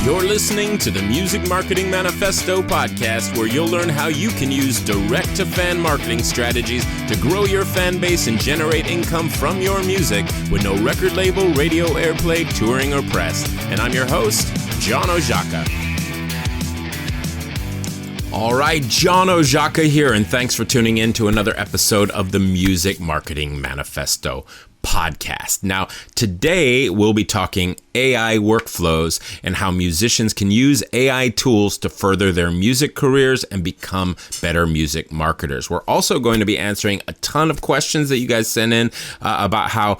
You're listening to the Music Marketing Manifesto Podcast, where you'll learn how you can use direct-to-fan marketing strategies to grow your fan base and generate income from your music with no record label, radio airplay, touring, or press. And I'm your host, John Ojaka. All right, John Ojaka here, and thanks for tuning in to another episode of the Music Marketing Manifesto Podcast. Now, today we'll be talking AI workflows and how musicians can use AI tools to further their music careers and become better music marketers. We're also going to be answering a ton of questions that you guys sent in about how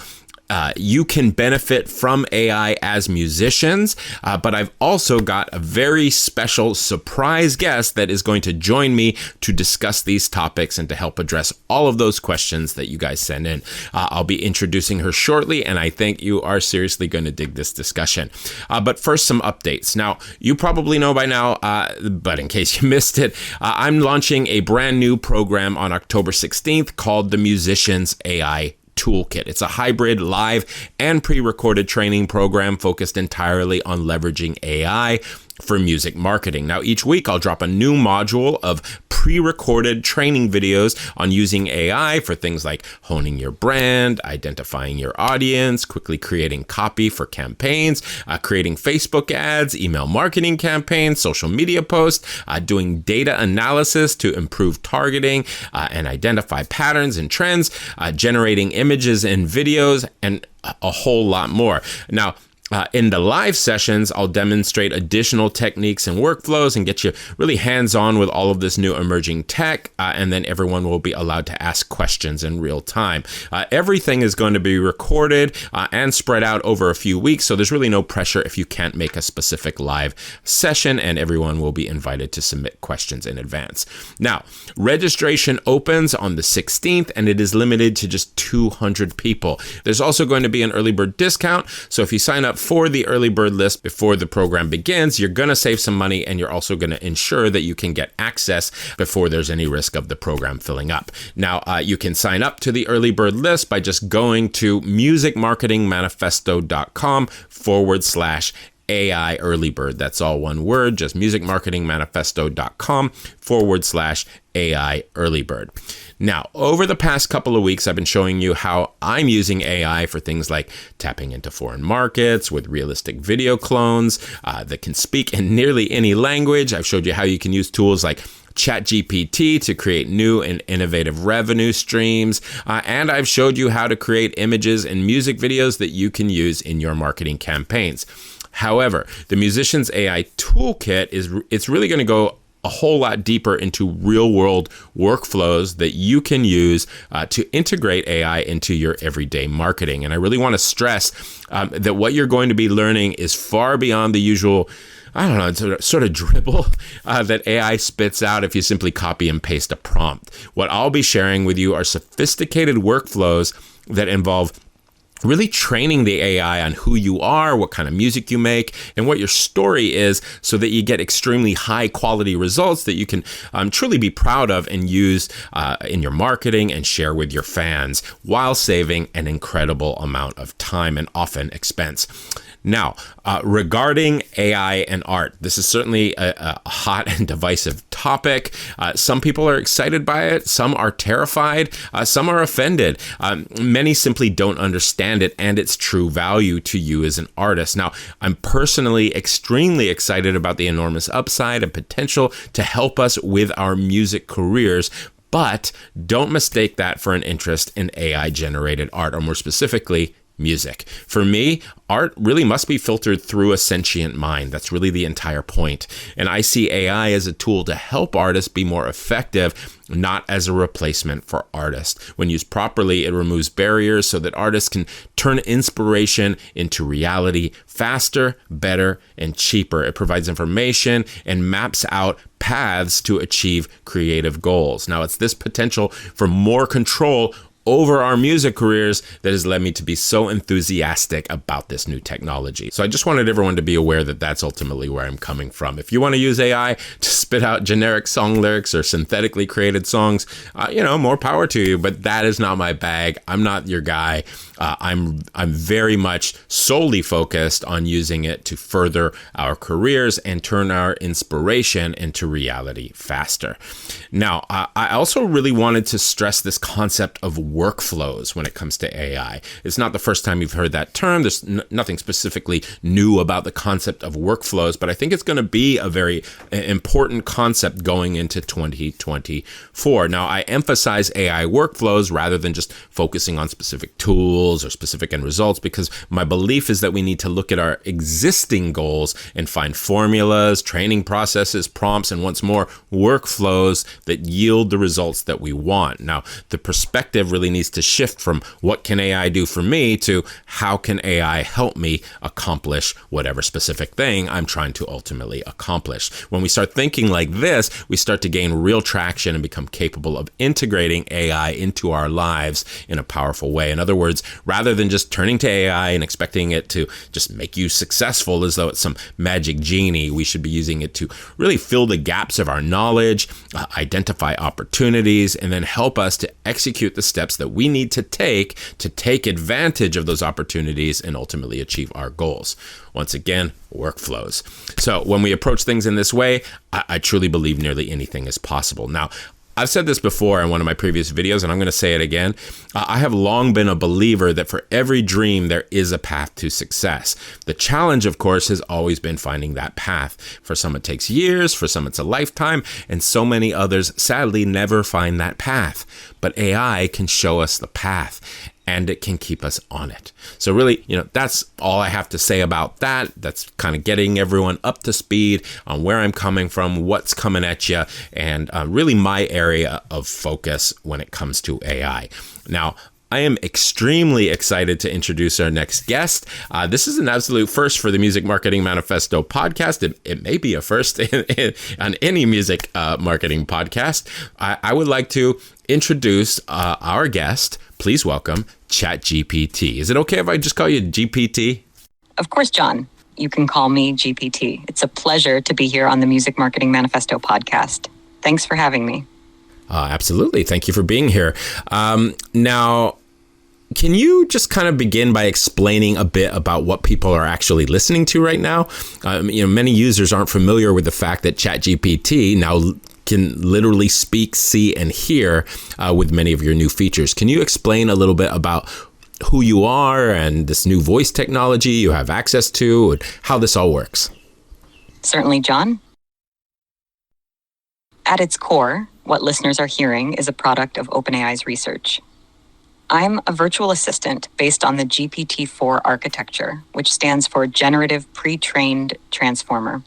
you can benefit from AI as musicians, but I've also got a very special surprise guest that is going to join me to discuss these topics and to help address all of those questions that you guys send in. I'll be introducing her shortly, and I think you are seriously going to dig this discussion. But first, some updates. Now, you probably know by now, but in case you missed it, I'm launching a brand new program on October 16th called the Musicians AI Toolkit. It's a hybrid live and pre-recorded training program focused entirely on leveraging AI for music marketing. Now, each week I'll drop a new module of pre-recorded training videos on using AI for things like honing your brand, identifying your audience, quickly creating copy for campaigns, creating Facebook ads, email marketing campaigns, social media posts, doing data analysis to improve targeting and identify patterns and trends, generating images and videos, and a whole lot more. Now, in the live sessions, I'll demonstrate additional techniques and workflows and get you really hands-on with all of this new emerging tech, and then everyone will be allowed to ask questions in real time. Everything is going to be recorded and spread out over a few weeks, so there's really no pressure if you can't make a specific live session, and everyone will be invited to submit questions in advance. Now, registration opens on the 16th, and it is limited to just 200 people. There's also going to be an early bird discount, so if you sign up for the early bird list before the program begins, you're going to save some money, and you're also going to ensure that you can get access before there's any risk of the program filling up. Now, you can sign up to the early bird list by just going to musicmarketingmanifesto.com/AI early bird. That's all one word, just musicmarketingmanifesto.com/AI early bird. Now, over the past couple of weeks, I've been showing you how I'm using AI for things like tapping into foreign markets with realistic video clones that can speak in nearly any language. I've showed you how you can use tools like ChatGPT to create new and innovative revenue streams. And I've showed you how to create images and music videos that you can use in your marketing campaigns. However, the Musicians AI Toolkit it's really going to go a whole lot deeper into real-world workflows that you can use to integrate AI into your everyday marketing. And I really want to stress that what you're going to be learning is far beyond the usual, sort of dribble that AI spits out if you simply copy and paste a prompt. What I'll be sharing with you are sophisticated workflows that involve really training the AI on who you are, what kind of music you make, and what your story is, so that you get extremely high quality results that you can truly be proud of and use in your marketing and share with your fans, while saving an incredible amount of time and often expense. Now, regarding AI and art, this is certainly a hot and divisive topic. Some people are excited by it, some are terrified, some are offended. Many simply don't understand it and its true value to you as an artist. Now, I'm personally extremely excited about the enormous upside and potential to help us with our music careers. But don't mistake that for an interest in AI-generated art, or more specifically, music. For me, art really must be filtered through a sentient mind. That's really the entire point. And I see AI as a tool to help artists be more effective, not as a replacement for artists. When used properly, it removes barriers so that artists can turn inspiration into reality faster, better, and cheaper. It provides information and maps out paths to achieve creative goals. Now, it's this potential for more control over our music careers that has led me to be so enthusiastic about this new technology. So I just wanted everyone to be aware that that's ultimately where I'm coming from. If you want to use AI to spit out generic song lyrics or synthetically created songs, more power to you, but that is not my bag. I'm not your guy. I'm very much solely focused on using it to further our careers and turn our inspiration into reality faster. Now, I also really wanted to stress this concept of workflows when it comes to AI. It's not the first time you've heard that term. There's nothing specifically new about the concept of workflows, but I think it's going to be a very important concept going into 2024. Now, I emphasize AI workflows rather than just focusing on specific tools or specific end results, because my belief is that we need to look at our existing goals and find formulas, training processes, prompts, and once more, workflows that yield the results that we want. Now, the perspective really needs to shift from what can AI do for me to how can AI help me accomplish whatever specific thing I'm trying to ultimately accomplish. When we start thinking like this, we start to gain real traction and become capable of integrating AI into our lives in a powerful way. In other words, rather than just turning to AI and expecting it to just make you successful as though it's some magic genie, we should be using it to really fill the gaps of our knowledge, identify opportunities, and then help us to execute the steps that we need to take advantage of those opportunities and ultimately achieve our goals. Once again, workflows. So when we approach things in this way, I truly believe nearly anything is possible. Now, I've said this before in one of my previous videos, and I'm going to say it again. I have long been a believer that for every dream, there is a path to success. The challenge, of course, has always been finding that path. For some, it takes years. For some, it's a lifetime. And so many others, sadly, never find that path. But AI can show us the path, and it can keep us on it. So really, that's all I have to say about that. That's kind of getting everyone up to speed on where I'm coming from, what's coming at you, and really my area of focus when it comes to AI. Now, I am extremely excited to introduce our next guest. This is an absolute first for the Music Marketing Manifesto podcast. It may be a first on any music marketing podcast. I would like to introduce our guest. Please welcome ChatGPT. Is it okay if I just call you GPT? Of course, John. You can call me GPT. It's a pleasure to be here on the Music Marketing Manifesto podcast. Thanks for having me. Absolutely. Thank you for being here. Now, can you just kind of begin by explaining a bit about what people are actually listening to right now? Many users aren't familiar with the fact that ChatGPT now can literally speak, see, and hear with many of your new features. Can you explain a little bit about who you are and this new voice technology you have access to and how this all works? Certainly, John. At its core, what listeners are hearing is a product of OpenAI's research. I'm a virtual assistant based on the GPT-4 architecture, which stands for Generative Pre-trained Transformer.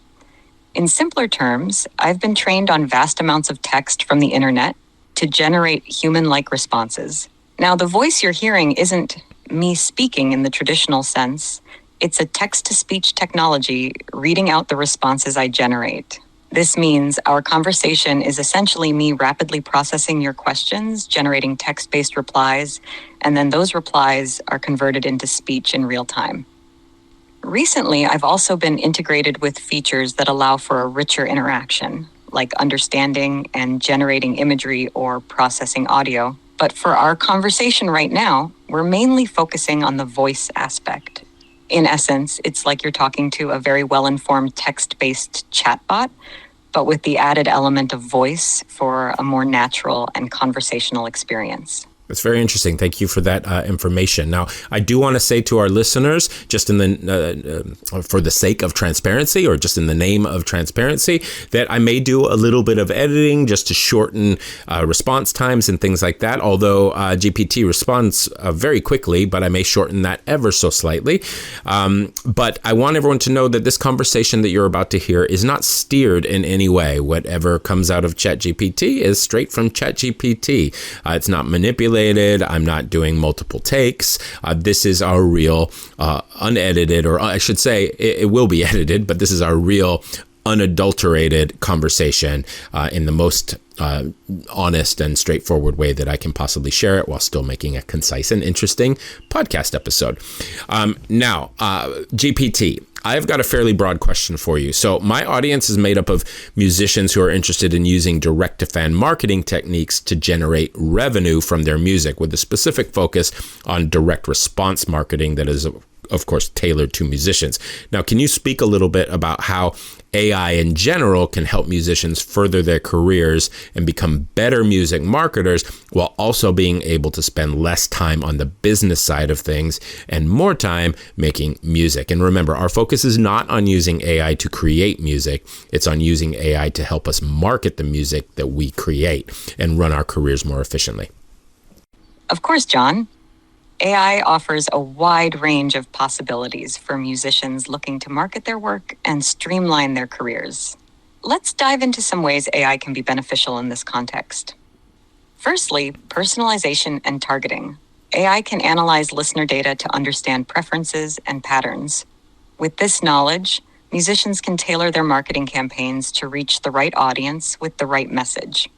In simpler terms, I've been trained on vast amounts of text from the internet to generate human-like responses. Now, the voice you're hearing isn't me speaking in the traditional sense. It's a text-to-speech technology reading out the responses I generate. This means our conversation is essentially me rapidly processing your questions, generating text-based replies, and then those replies are converted into speech in real time. Recently, I've also been integrated with features that allow for a richer interaction, like understanding and generating imagery or processing audio. But for our conversation right now, we're mainly focusing on the voice aspect. In essence, it's like you're talking to a very well-informed text-based chatbot, but with the added element of voice for a more natural and conversational experience. That's very interesting. Thank you for that information. Now, I do want to say to our listeners, just in the for the sake of transparency, or just in the name of transparency, that I may do a little bit of editing just to shorten response times and things like that. Although GPT responds very quickly, but I may shorten that ever so slightly. But I want everyone to know that this conversation that you're about to hear is not steered in any way. Whatever comes out of ChatGPT is straight from ChatGPT. It's not manipulated. I'm not doing multiple takes. This is our real unedited, or I should say it will be edited, but this is our real unadulterated conversation in the most honest and straightforward way that I can possibly share it while still making a concise and interesting podcast episode. Now, GPT. I've got a fairly broad question for you. So my audience is made up of musicians who are interested in using direct-to-fan marketing techniques to generate revenue from their music, with a specific focus on direct response marketing that is, of course, tailored to musicians. Now, can you speak a little bit about how AI in general can help musicians further their careers and become better music marketers while also being able to spend less time on the business side of things and more time making music? And remember, our focus is not on using AI to create music. It's on using AI to help us market the music that we create and run our careers more efficiently. Of course, John. AI offers a wide range of possibilities for musicians looking to market their work and streamline their careers. Let's dive into some ways AI can be beneficial in this context. Firstly, personalization and targeting. AI can analyze listener data to understand preferences and patterns. With this knowledge, musicians can tailor their marketing campaigns to reach the right audience with the right message.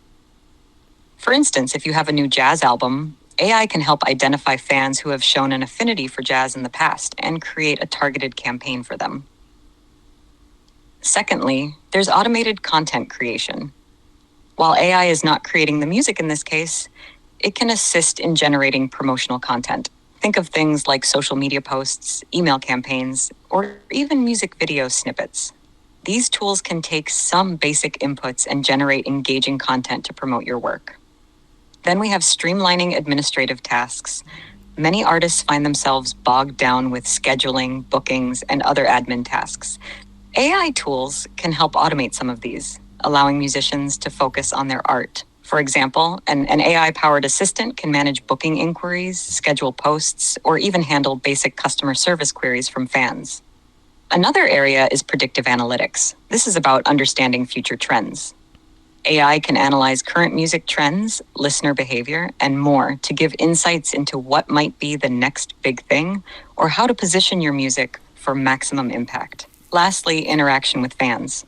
For instance, if you have a new jazz album, AI can help identify fans who have shown an affinity for jazz in the past and create a targeted campaign for them. Secondly, there's automated content creation. While AI is not creating the music in this case, it can assist in generating promotional content. Think of things like social media posts, email campaigns, or even music video snippets. These tools can take some basic inputs and generate engaging content to promote your work. Then we have streamlining administrative tasks. Many artists find themselves bogged down with scheduling, bookings, and other admin tasks. AI tools can help automate some of these, allowing musicians to focus on their art. For example, an AI-powered assistant can manage booking inquiries, schedule posts, or even handle basic customer service queries from fans. Another area is predictive analytics. This is about understanding future trends. AI can analyze current music trends, listener behavior, and more to give insights into what might be the next big thing or how to position your music for maximum impact. Lastly, interaction with fans.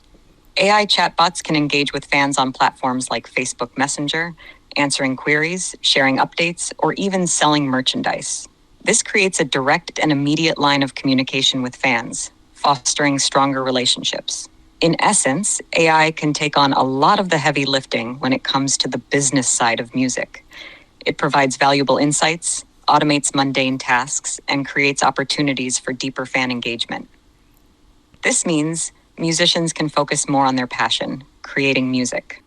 AI chatbots can engage with fans on platforms like Facebook Messenger, answering queries, sharing updates, or even selling merchandise. This creates a direct and immediate line of communication with fans, fostering stronger relationships. In essence, AI can take on a lot of the heavy lifting when it comes to the business side of music. It provides valuable insights, automates mundane tasks, and creates opportunities for deeper fan engagement. This means musicians can focus more on their passion, creating music.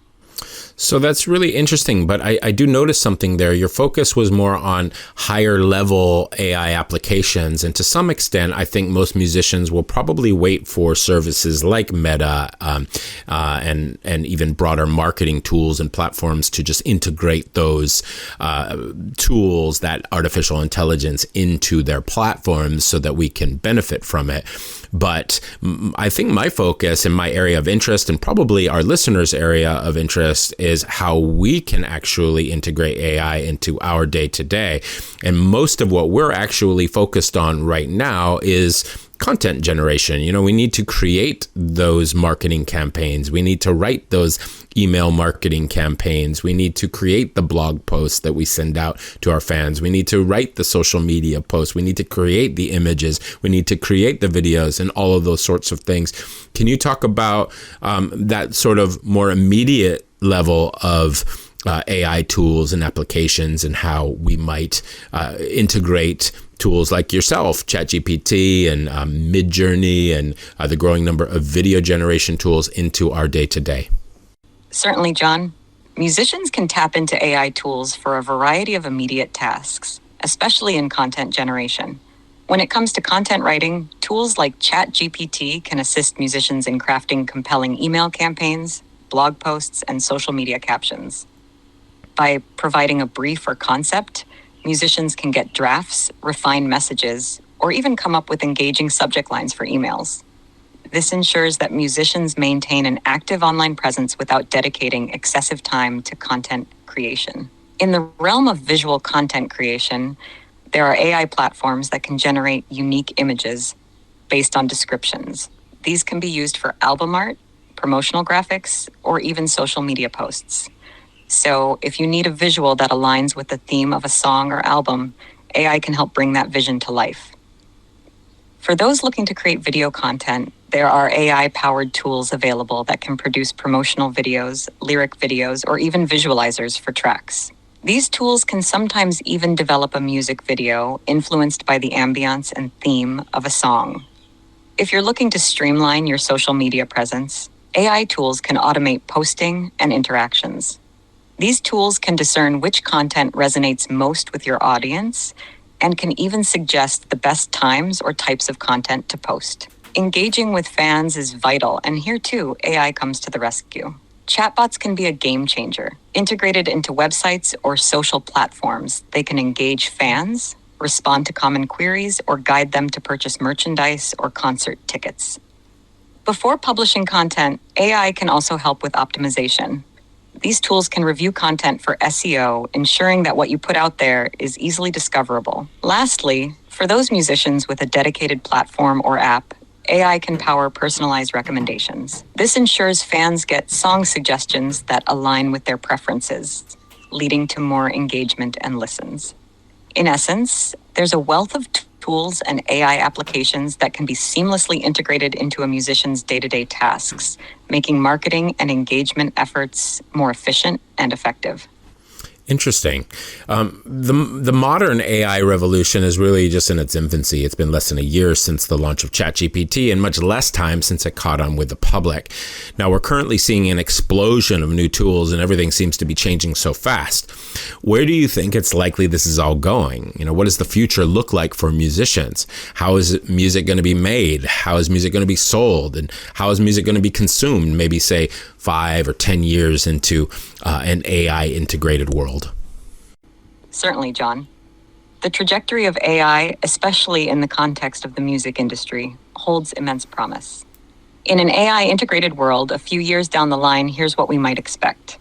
So that's really interesting, but I do notice something there. Your focus was more on higher level AI applications. And to some extent, I think most musicians will probably wait for services like Meta and even broader marketing tools and platforms to just integrate those tools, that artificial intelligence, into their platforms so that we can benefit from it. But I think my focus and my area of interest, and probably our listeners' area of interest, is how we can actually integrate AI into our day-to-day. And most of what we're actually focused on right now is content generation. You know, we need to create those marketing campaigns. We need to write those email marketing campaigns. We need to create the blog posts that we send out to our fans. We need to write the social media posts. We need to create the images. We need to create the videos and all of those sorts of things. Can you talk about that sort of more immediate level of AI tools and applications and how we might integrate tools like yourself, ChatGPT and Midjourney and the growing number of video generation tools into our day-to-day? Certainly, John. Musicians can tap into AI tools for a variety of immediate tasks, especially in content generation. When it comes to content writing, tools like ChatGPT can assist musicians in crafting compelling email campaigns, blog posts, and social media captions. By providing a brief or concept, musicians can get drafts, refine messages, or even come up with engaging subject lines for emails. This ensures that musicians maintain an active online presence without dedicating excessive time to content creation. In the realm of visual content creation, there are AI platforms that can generate unique images based on descriptions. These can be used for album art, promotional graphics, or even social media posts. So if you need a visual that aligns with the theme of a song or album, AI can help bring that vision to life. For those looking to create video content, there are AI-powered tools available that can produce promotional videos, lyric videos, or even visualizers for tracks. These tools can sometimes even develop a music video influenced by the ambience and theme of a song. If you're looking to streamline your social media presence, AI tools can automate posting and interactions. These tools can discern which content resonates most with your audience and can even suggest the best times or types of content to post. Engaging with fans is vital, and here too, AI comes to the rescue. Chatbots can be a game changer. Integrated into websites or social platforms, they can engage fans, respond to common queries, or guide them to purchase merchandise or concert tickets. Before publishing content, AI can also help with optimization. These tools can review content for SEO, ensuring that what you put out there is easily discoverable. Lastly, for those musicians with a dedicated platform or app, AI can power personalized recommendations. This ensures fans get song suggestions that align with their preferences, leading to more engagement and listens. In essence, there's a wealth of tools and AI applications that can be seamlessly integrated into a musician's day-to-day tasks, making marketing and engagement efforts more efficient and effective. Interesting. The modern AI revolution is really just in its infancy. It's been less than a year since the launch of ChatGPT and much less time since it caught on with the public. Now, we're currently seeing an explosion of new tools and everything seems to be changing so fast. Where do you think it's likely this is all going? What does the future look like for musicians? How is music going to be made? How is music going to be sold? And how is music going to be consumed? Maybe say 5 or 10 years into an AI integrated world. Certainly, John. The trajectory of AI, especially in the context of the music industry, holds immense promise. In an AI integrated world, a few years down the line, here's what we might expect.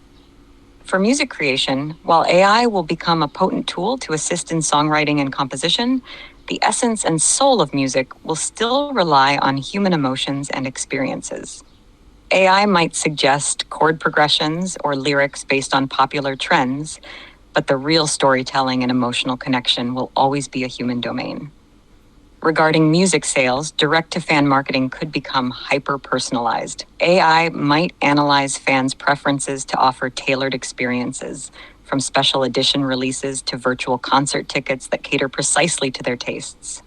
For music creation, while AI will become a potent tool to assist in songwriting and composition, the essence and soul of music will still rely on human emotions and experiences. AI might suggest chord progressions or lyrics based on popular trends, but the real storytelling and emotional connection will always be a human domain. Regarding music sales, direct-to-fan marketing could become hyper-personalized. AI might analyze fans' preferences to offer tailored experiences, from special edition releases to virtual concert tickets that cater precisely to their tastes.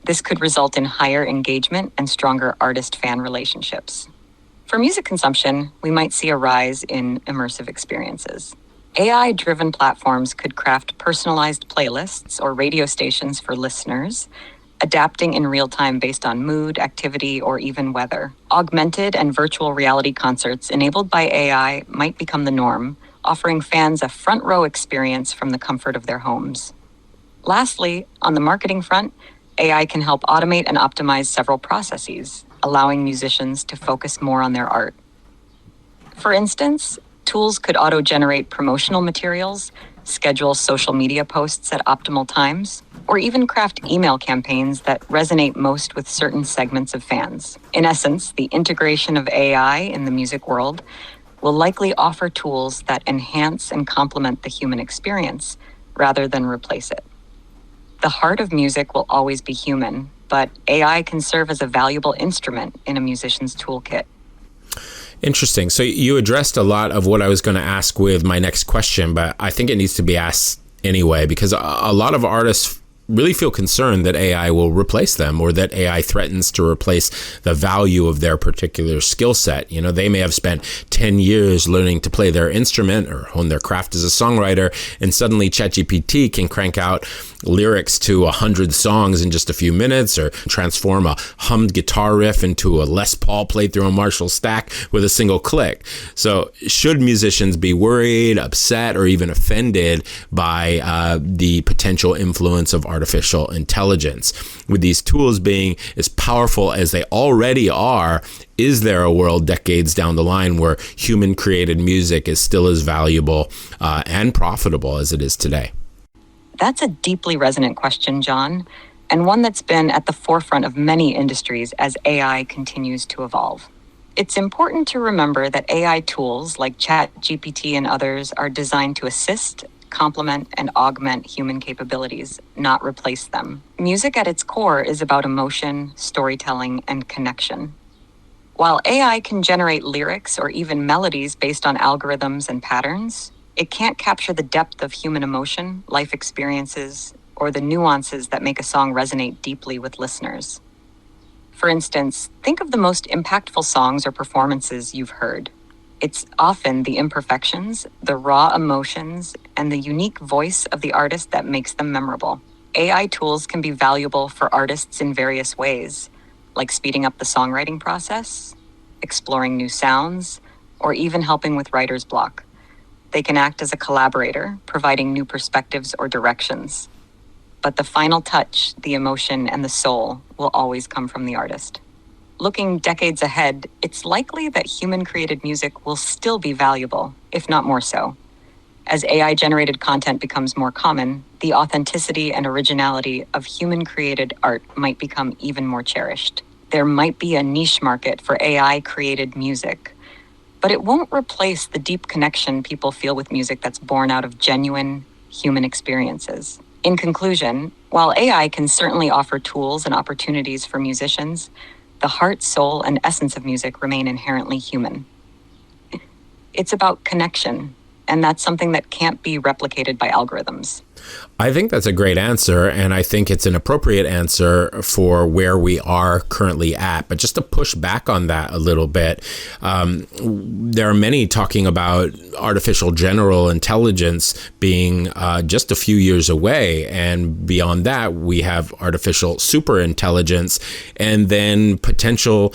This could result in higher engagement and stronger artist-fan relationships. For music consumption, we might see a rise in immersive experiences. AI-driven platforms could craft personalized playlists or radio stations for listeners, adapting in real time based on mood, activity, or even weather. Augmented and virtual reality concerts enabled by AI might become the norm, offering fans a front-row experience from the comfort of their homes. Lastly, on the marketing front, AI can help automate and optimize several processes, allowing musicians to focus more on their art. For instance, tools could auto-generate promotional materials, schedule social media posts at optimal times, or even craft email campaigns that resonate most with certain segments of fans. In essence, the integration of AI in the music world will likely offer tools that enhance and complement the human experience rather than replace it. The heart of music will always be human, but AI can serve as a valuable instrument in a musician's toolkit. Interesting. So you addressed a lot of what I was going to ask with my next question, but I think it needs to be asked anyway, because a lot of artists really feel concerned that AI will replace them or that AI threatens to replace the value of their particular skill set. They may have spent 10 years learning to play their instrument or hone their craft as a songwriter, and suddenly ChatGPT can crank out lyrics to 100 songs in just a few minutes, or transform a hummed guitar riff into a Les Paul played through a Marshall stack with a single click. So should musicians be worried, upset, or even offended by the potential influence of artificial intelligence? With these tools being as powerful as they already are, is there a world decades down the line where human created music is still as valuable and profitable as it is today? That's a deeply resonant question, John, and one that's been at the forefront of many industries as AI continues to evolve. It's important to remember that AI tools like ChatGPT and others are designed to assist, complement and augment human capabilities, not replace them. Music at its core is about emotion, storytelling, and connection. While AI can generate lyrics or even melodies based on algorithms and patterns, it can't capture the depth of human emotion, life experiences, or the nuances that make a song resonate deeply with listeners. For instance, think of the most impactful songs or performances you've heard. It's often the imperfections, the raw emotions, and the unique voice of the artist that makes them memorable. AI tools can be valuable for artists in various ways, like speeding up the songwriting process, exploring new sounds, or even helping with writer's block. They can act as a collaborator, providing new perspectives or directions. But the final touch, the emotion, and the soul will always come from the artist. Looking decades ahead, it's likely that human-created music will still be valuable, if not more so. As AI-generated content becomes more common, the authenticity and originality of human-created art might become even more cherished. There might be a niche market for AI-created music, but it won't replace the deep connection people feel with music that's born out of genuine human experiences. In conclusion, while AI can certainly offer tools and opportunities for musicians, the heart, soul, and essence of music remain inherently human. It's about connection, and that's something that can't be replicated by algorithms. I think that's a great answer, and I think it's an appropriate answer for where we are currently at. But just to push back on that a little bit, there are many talking about artificial general intelligence being just a few years away. And beyond that, we have artificial super intelligence and then potential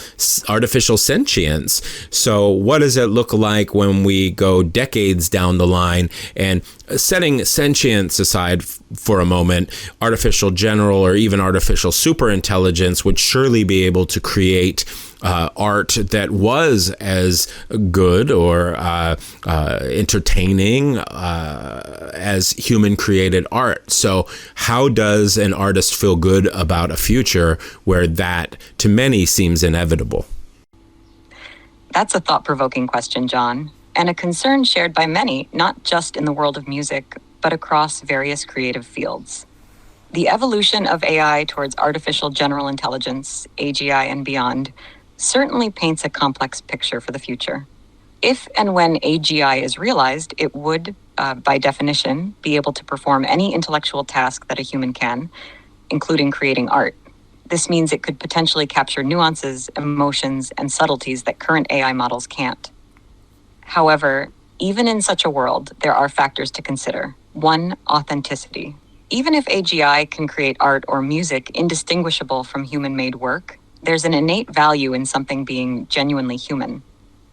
artificial sentience. So what does it look like when we go decades down the line? And setting sentience aside for a moment, artificial general or even artificial super intelligence would surely be able to create art that was as good or entertaining as human created art. So how does an artist feel good about a future where that to many seems inevitable? That's a thought-provoking question, John, and a concern shared by many, not just in the world of music, but across various creative fields. The evolution of AI towards artificial general intelligence, AGI and beyond, certainly paints a complex picture for the future. If and when AGI is realized, it would, by definition, be able to perform any intellectual task that a human can, including creating art. This means it could potentially capture nuances, emotions, and subtleties that current AI models can't. However, even in such a world, there are factors to consider. One, authenticity. Even if AGI can create art or music indistinguishable from human-made work, there's an innate value in something being genuinely human.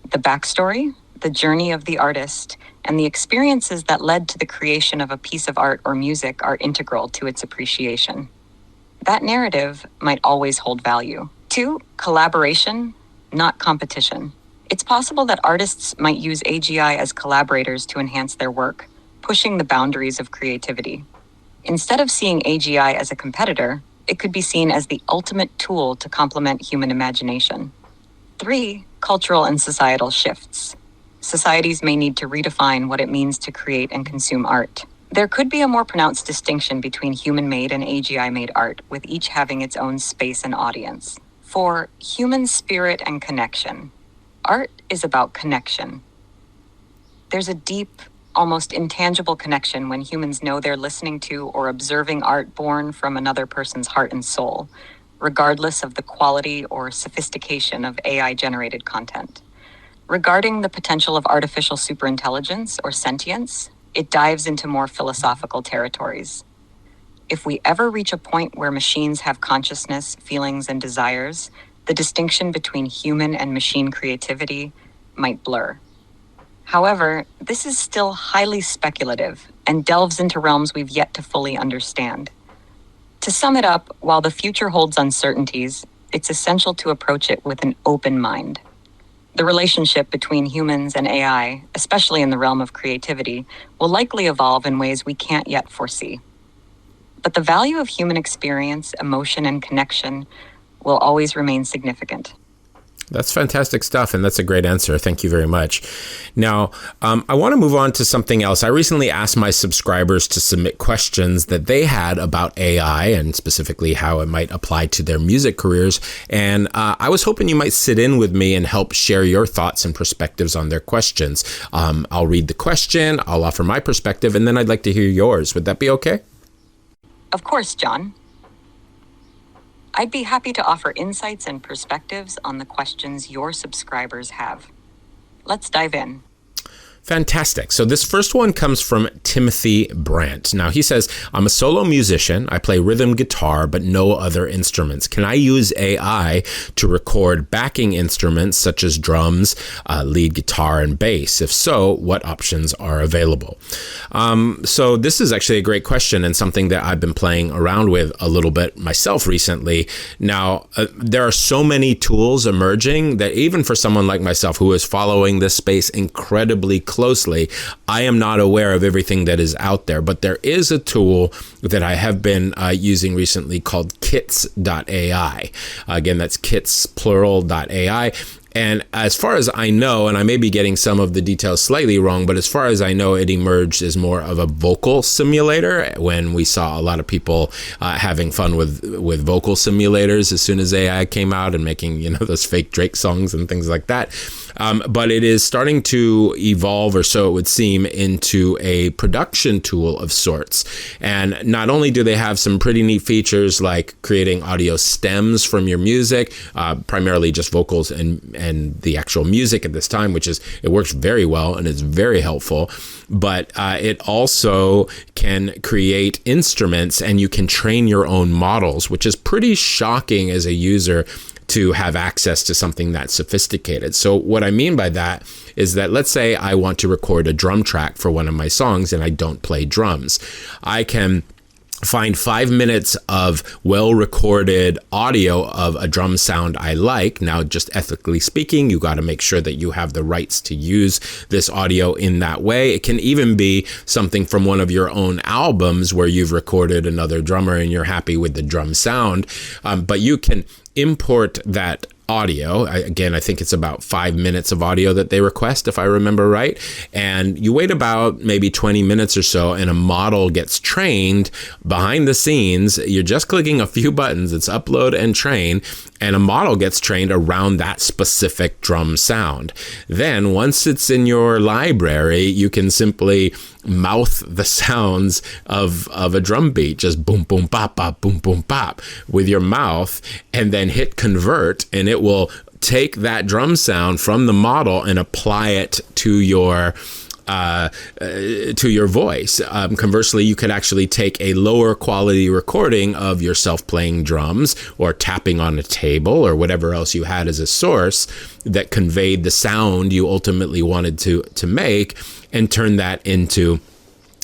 The backstory, the journey of the artist, and the experiences that led to the creation of a piece of art or music are integral to its appreciation. That narrative might always hold value. Two, collaboration, not competition. It's possible that artists might use AGI as collaborators to enhance their work, pushing the boundaries of creativity. Instead of seeing AGI as a competitor, it could be seen as the ultimate tool to complement human imagination. Three, cultural and societal shifts. Societies may need to redefine what it means to create and consume art. There could be a more pronounced distinction between human-made and AGI-made art, with each having its own space and audience. 4, human spirit and connection. Art is about connection. There's a deep, almost intangible connection when humans know they're listening to or observing art born from another person's heart and soul, regardless of the quality or sophistication of AI-generated content. Regarding the potential of artificial superintelligence or sentience, it dives into more philosophical territories. If we ever reach a point where machines have consciousness, feelings, and desires, the distinction between human and machine creativity might blur. However, this is still highly speculative and delves into realms we've yet to fully understand. To sum it up, while the future holds uncertainties, it's essential to approach it with an open mind. The relationship between humans and AI, especially in the realm of creativity, will likely evolve in ways we can't yet foresee. But the value of human experience, emotion, and connection will always remain significant. That's fantastic stuff, and that's a great answer. Thank you very much. Now, I want to move on to something else. I recently asked my subscribers to submit questions that they had about AI and specifically how it might apply to their music careers. And I was hoping you might sit in with me and help share your thoughts and perspectives on their questions. I'll read the question, I'll offer my perspective, and then I'd like to hear yours. Would that be okay? Of course, John. I'd be happy to offer insights and perspectives on the questions your subscribers have. Let's dive in. Fantastic. So this first one comes from Timothy Brandt. Now he says, I'm a solo musician. I play rhythm guitar, but no other instruments. Can I use AI to record backing instruments such as drums, lead guitar, and bass? If so, what options are available? So this is actually a great question and something that I've been playing around with a little bit myself recently. Now, there are so many tools emerging that even for someone like myself who is following this space incredibly closely, I am not aware of everything that is out there, but there is a tool that I have been using recently called kits.ai. Again, that's kits, plural.ai. And as far as I know, and I may be getting some of the details slightly wrong, but as far as I know, it emerged as more of a vocal simulator when we saw a lot of people having fun with vocal simulators as soon as AI came out and making, those fake Drake songs and things like that. But it is starting to evolve, or so it would seem, into a production tool of sorts. And not only do they have some pretty neat features like creating audio stems from your music, primarily just vocals and the actual music at this time, it works very well and is very helpful. But it also can create instruments, and you can train your own models, which is pretty shocking as a user to have access to something that sophisticated. So what I mean by that is that, let's say I want to record a drum track for one of my songs and I don't play drums. I can find 5 minutes of well-recorded audio of a drum sound I like. Now, just ethically speaking, you got to make sure that you have the rights to use this audio in that way. It can even be something from one of your own albums where you've recorded another drummer and you're happy with the drum sound, but you can import that audio. Again, I think it's about 5 minutes of audio that they request, if I remember right. And you wait about maybe 20 minutes or so, and a model gets trained behind the scenes. You're just clicking a few buttons. It's upload and train, and a model gets trained around that specific drum sound. Then once it's in your library, you can simply mouth the sounds of a drum beat, just boom, boom, bop, bop, boom, boom, bop with your mouth, and then hit convert, and it will take that drum sound from the model and apply it to your voice. Conversely, you could actually take a lower quality recording of yourself playing drums or tapping on a table or whatever else you had as a source that conveyed the sound you ultimately wanted to make, and turn that into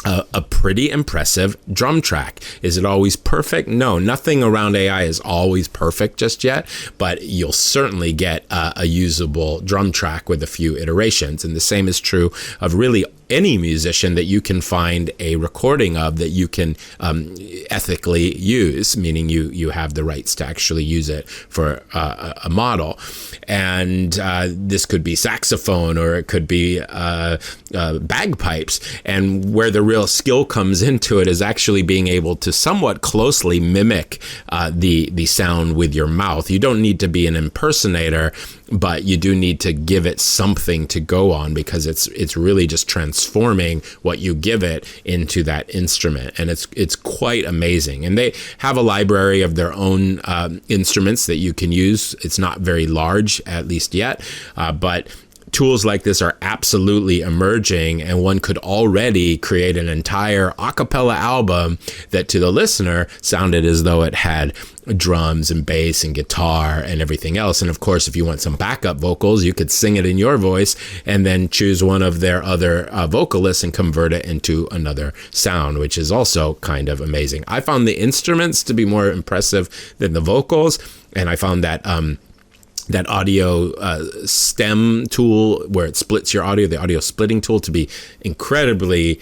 a pretty impressive drum track. Is it always perfect? No, nothing around AI is always perfect just yet, but you'll certainly get a usable drum track with a few iterations. And the same is true of really any musician that you can find a recording of that you can ethically use, meaning you have the rights to actually use it for a model. And this could be saxophone, or it could be bagpipes. And where the real skill comes into it is actually being able to somewhat closely mimic the sound with your mouth. You don't need to be an impersonator, but you do need to give it something to go on, because it's really just transforming what you give it into that instrument. And it's quite amazing. And they have a library of their own instruments that you can use. It's not very large, at least yet, but tools like this are absolutely emerging, and one could already create an entire a cappella album that to the listener sounded as though it had drums and bass and guitar and everything else. And of course, if you want some backup vocals, you could sing it in your voice and then choose one of their other vocalists and convert it into another sound, which is also kind of amazing. I found the instruments to be more impressive than the vocals, and I found that that audio stem tool where it splits your audio, the audio splitting tool, to be incredibly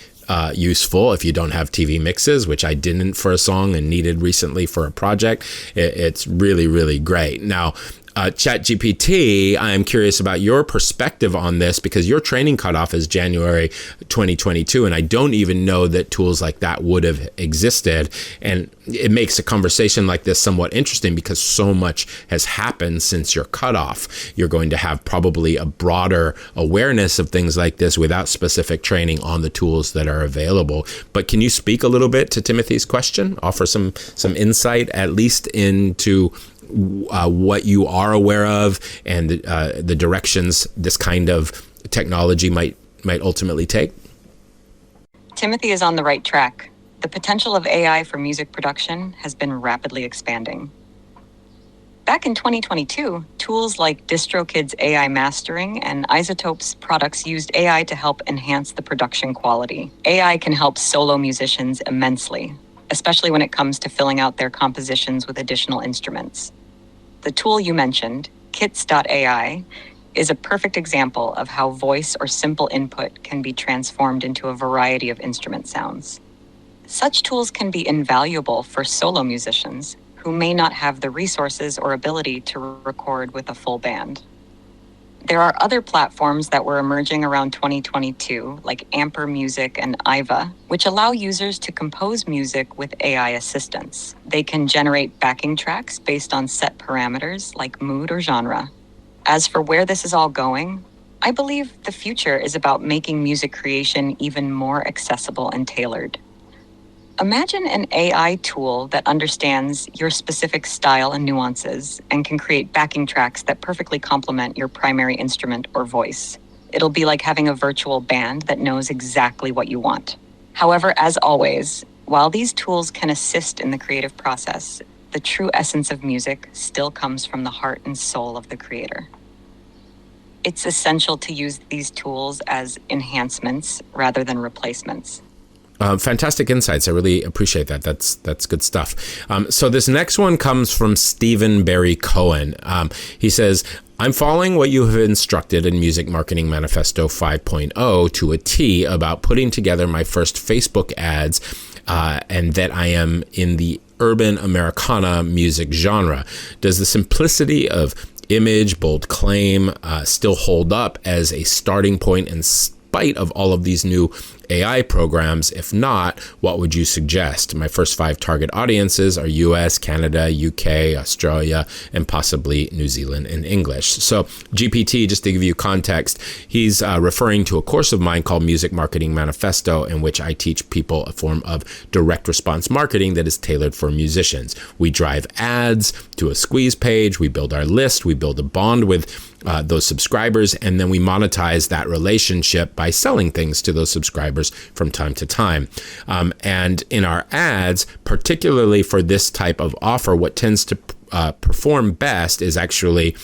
useful if you don't have TV mixes, which I didn't for a song and needed recently for a project. It's really, really great. Now, ChatGPT, I'm curious about your perspective on this because your training cutoff is January 2022, and I don't even know that tools like that would have existed. And it makes a conversation like this somewhat interesting because so much has happened since your cutoff. You're going to have probably a broader awareness of things like this without specific training on the tools that are available. But can you speak a little bit to Timothy's question? Offer some insight, at least into what you are aware of and the directions this kind of technology might ultimately take? Timothy is on the right track. The potential of AI for music production has been rapidly expanding. Back in 2022, tools like DistroKid's AI mastering and Isotope's products used AI to help enhance the production quality. AI can help solo musicians immensely, especially when it comes to filling out their compositions with additional instruments. The tool you mentioned, Kits.ai, is a perfect example of how voice or simple input can be transformed into a variety of instrument sounds. Such tools can be invaluable for solo musicians who may not have the resources or ability to record with a full band. There are other platforms that were emerging around 2022, like Amper Music and Iva, which allow users to compose music with AI assistance. They can generate backing tracks based on set parameters like mood or genre. As for where this is all going, I believe the future is about making music creation even more accessible and tailored. Imagine an AI tool that understands your specific style and nuances and can create backing tracks that perfectly complement your primary instrument or voice. It'll be like having a virtual band that knows exactly what you want. However, as always, while these tools can assist in the creative process, the true essence of music still comes from the heart and soul of the creator. It's essential to use these tools as enhancements rather than replacements. Fantastic insights. I really appreciate that. That's good stuff. So this next one comes from Stephen Barry Cohen. He says, I'm following what you have instructed in Music Marketing Manifesto 5.0 to a T about putting together my first Facebook ads, and that I am in the urban Americana music genre. Does the simplicity of image, bold claim still hold up as a starting point in spite of all of these new AI programs? If not, what would you suggest? My first 5 target audiences are US, Canada, UK, Australia, and possibly New Zealand in English. So GPT, just to give you context, he's referring to a course of mine called Music Marketing Manifesto, in which I teach people a form of direct response marketing that is tailored for musicians. We drive ads to a squeeze page, we build our list, we build a bond with those subscribers, and then we monetize that relationship by selling things to those subscribers from time to time. And in our ads, particularly for this type of offer, what tends to perform best is actually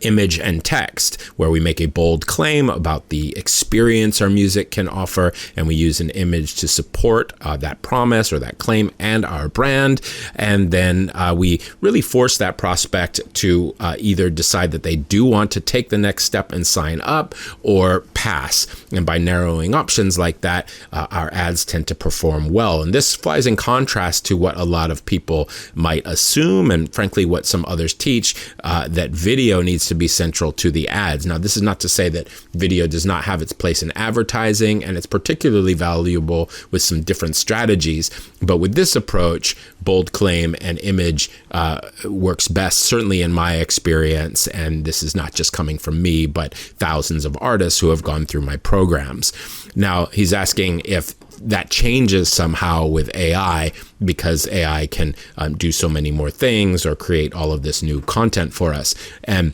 image and text, where we make a bold claim about the experience our music can offer, and we use an image to support that promise or that claim and our brand. And then we really force that prospect to either decide that they do want to take the next step and sign up or pass. And by narrowing options like that, our ads tend to perform well. And this flies in contrast to what a lot of people might assume, and frankly, what some others teach, that video needs to be central to the ads. Now, this is not to say that video does not have its place in advertising, and it's particularly valuable with some different strategies. But with this approach, bold claim and image works best, certainly in my experience. And this is not just coming from me, but thousands of artists who have gone through my programs. Now, he's asking if that changes somehow with AI, because AI can do so many more things or create all of this new content for us. And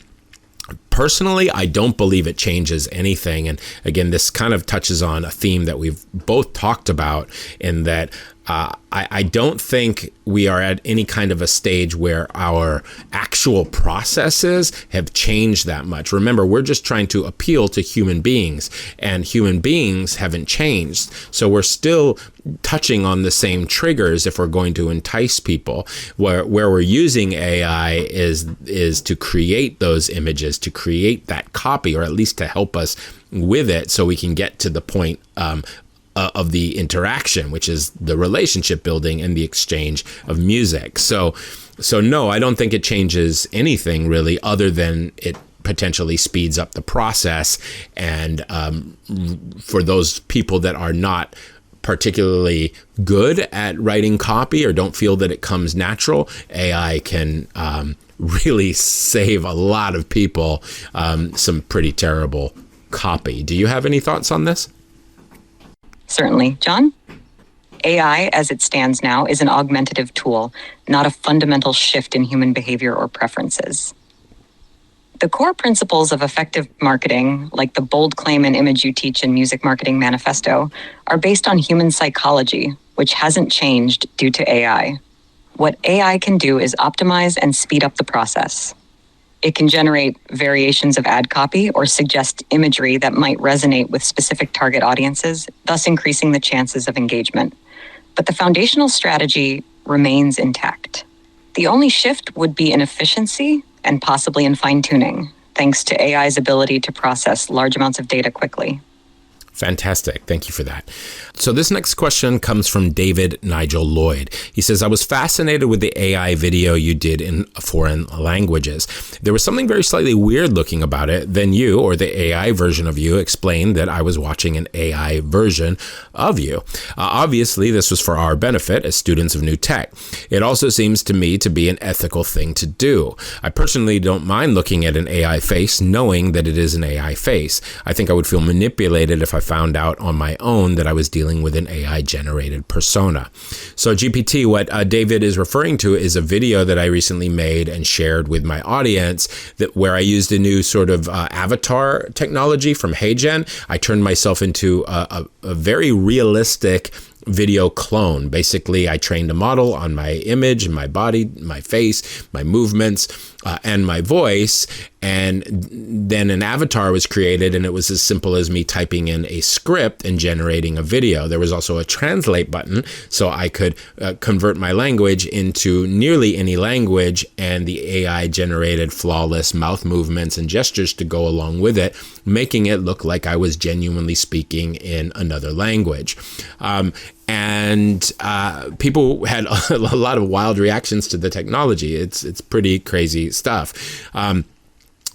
personally, I don't believe it changes anything. And again, this kind of touches on a theme that we've both talked about, in that I don't think we are at any kind of a stage where our actual processes have changed that much. Remember, we're just trying to appeal to human beings, and human beings haven't changed. So we're still touching on the same triggers if we're going to entice people. Where we're using AI is to create those images, to create that copy, or at least to help us with it, so we can get to the point of the interaction, which is the relationship building and the exchange of music. So So no, I don't think it changes anything really, other than it potentially speeds up the process. And for those people that are not particularly good at writing copy or don't feel that it comes natural, AI can really save a lot of people some pretty terrible copy. Do you have any thoughts on this? Certainly. John? AI, as it stands now, is an augmentative tool, not a fundamental shift in human behavior or preferences. The core principles of effective marketing, like the bold claim and image you teach in Music Marketing Manifesto, are based on human psychology, which hasn't changed due to AI. What AI can do is optimize and speed up the process. It can generate variations of ad copy or suggest imagery that might resonate with specific target audiences, thus increasing the chances of engagement. But the foundational strategy remains intact. The only shift would be in efficiency and possibly in fine-tuning, thanks to AI's ability to process large amounts of data quickly. Fantastic. Thank you for that. So this next question comes from David Nigel Lloyd. He says, I was fascinated with the AI video you did in foreign languages. There was something very slightly weird looking about it. Then you, or the AI version of you, explained that I was watching an AI version of you. Obviously, this was for our benefit as students of new tech. It also seems to me to be an ethical thing to do. I personally don't mind looking at an AI face, knowing that it is an AI face. I think I would feel manipulated if I found out on my own that I was dealing with an AI-generated persona. So GPT, what David is referring to is a video that I recently made and shared with my audience where I used a new sort of avatar technology from HeyGen. I turned myself into a very realistic video clone. Basically, I trained a model on my image and my body, my face, my movements, and my voice. And then an avatar was created, and it was as simple as me typing in a script and generating a video. There was also a translate button, so I could convert my language into nearly any language, and the AI generated flawless mouth movements and gestures to go along with it, making it look like I was genuinely speaking in another language. And people had a lot of wild reactions to the technology. It's pretty crazy stuff.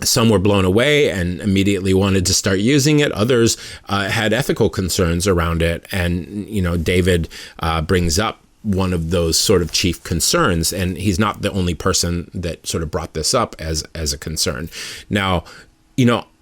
Some were blown away and immediately wanted to start using it. Others had ethical concerns around it. And, David brings up one of those sort of chief concerns, and he's not the only person that sort of brought this up as a concern. Now,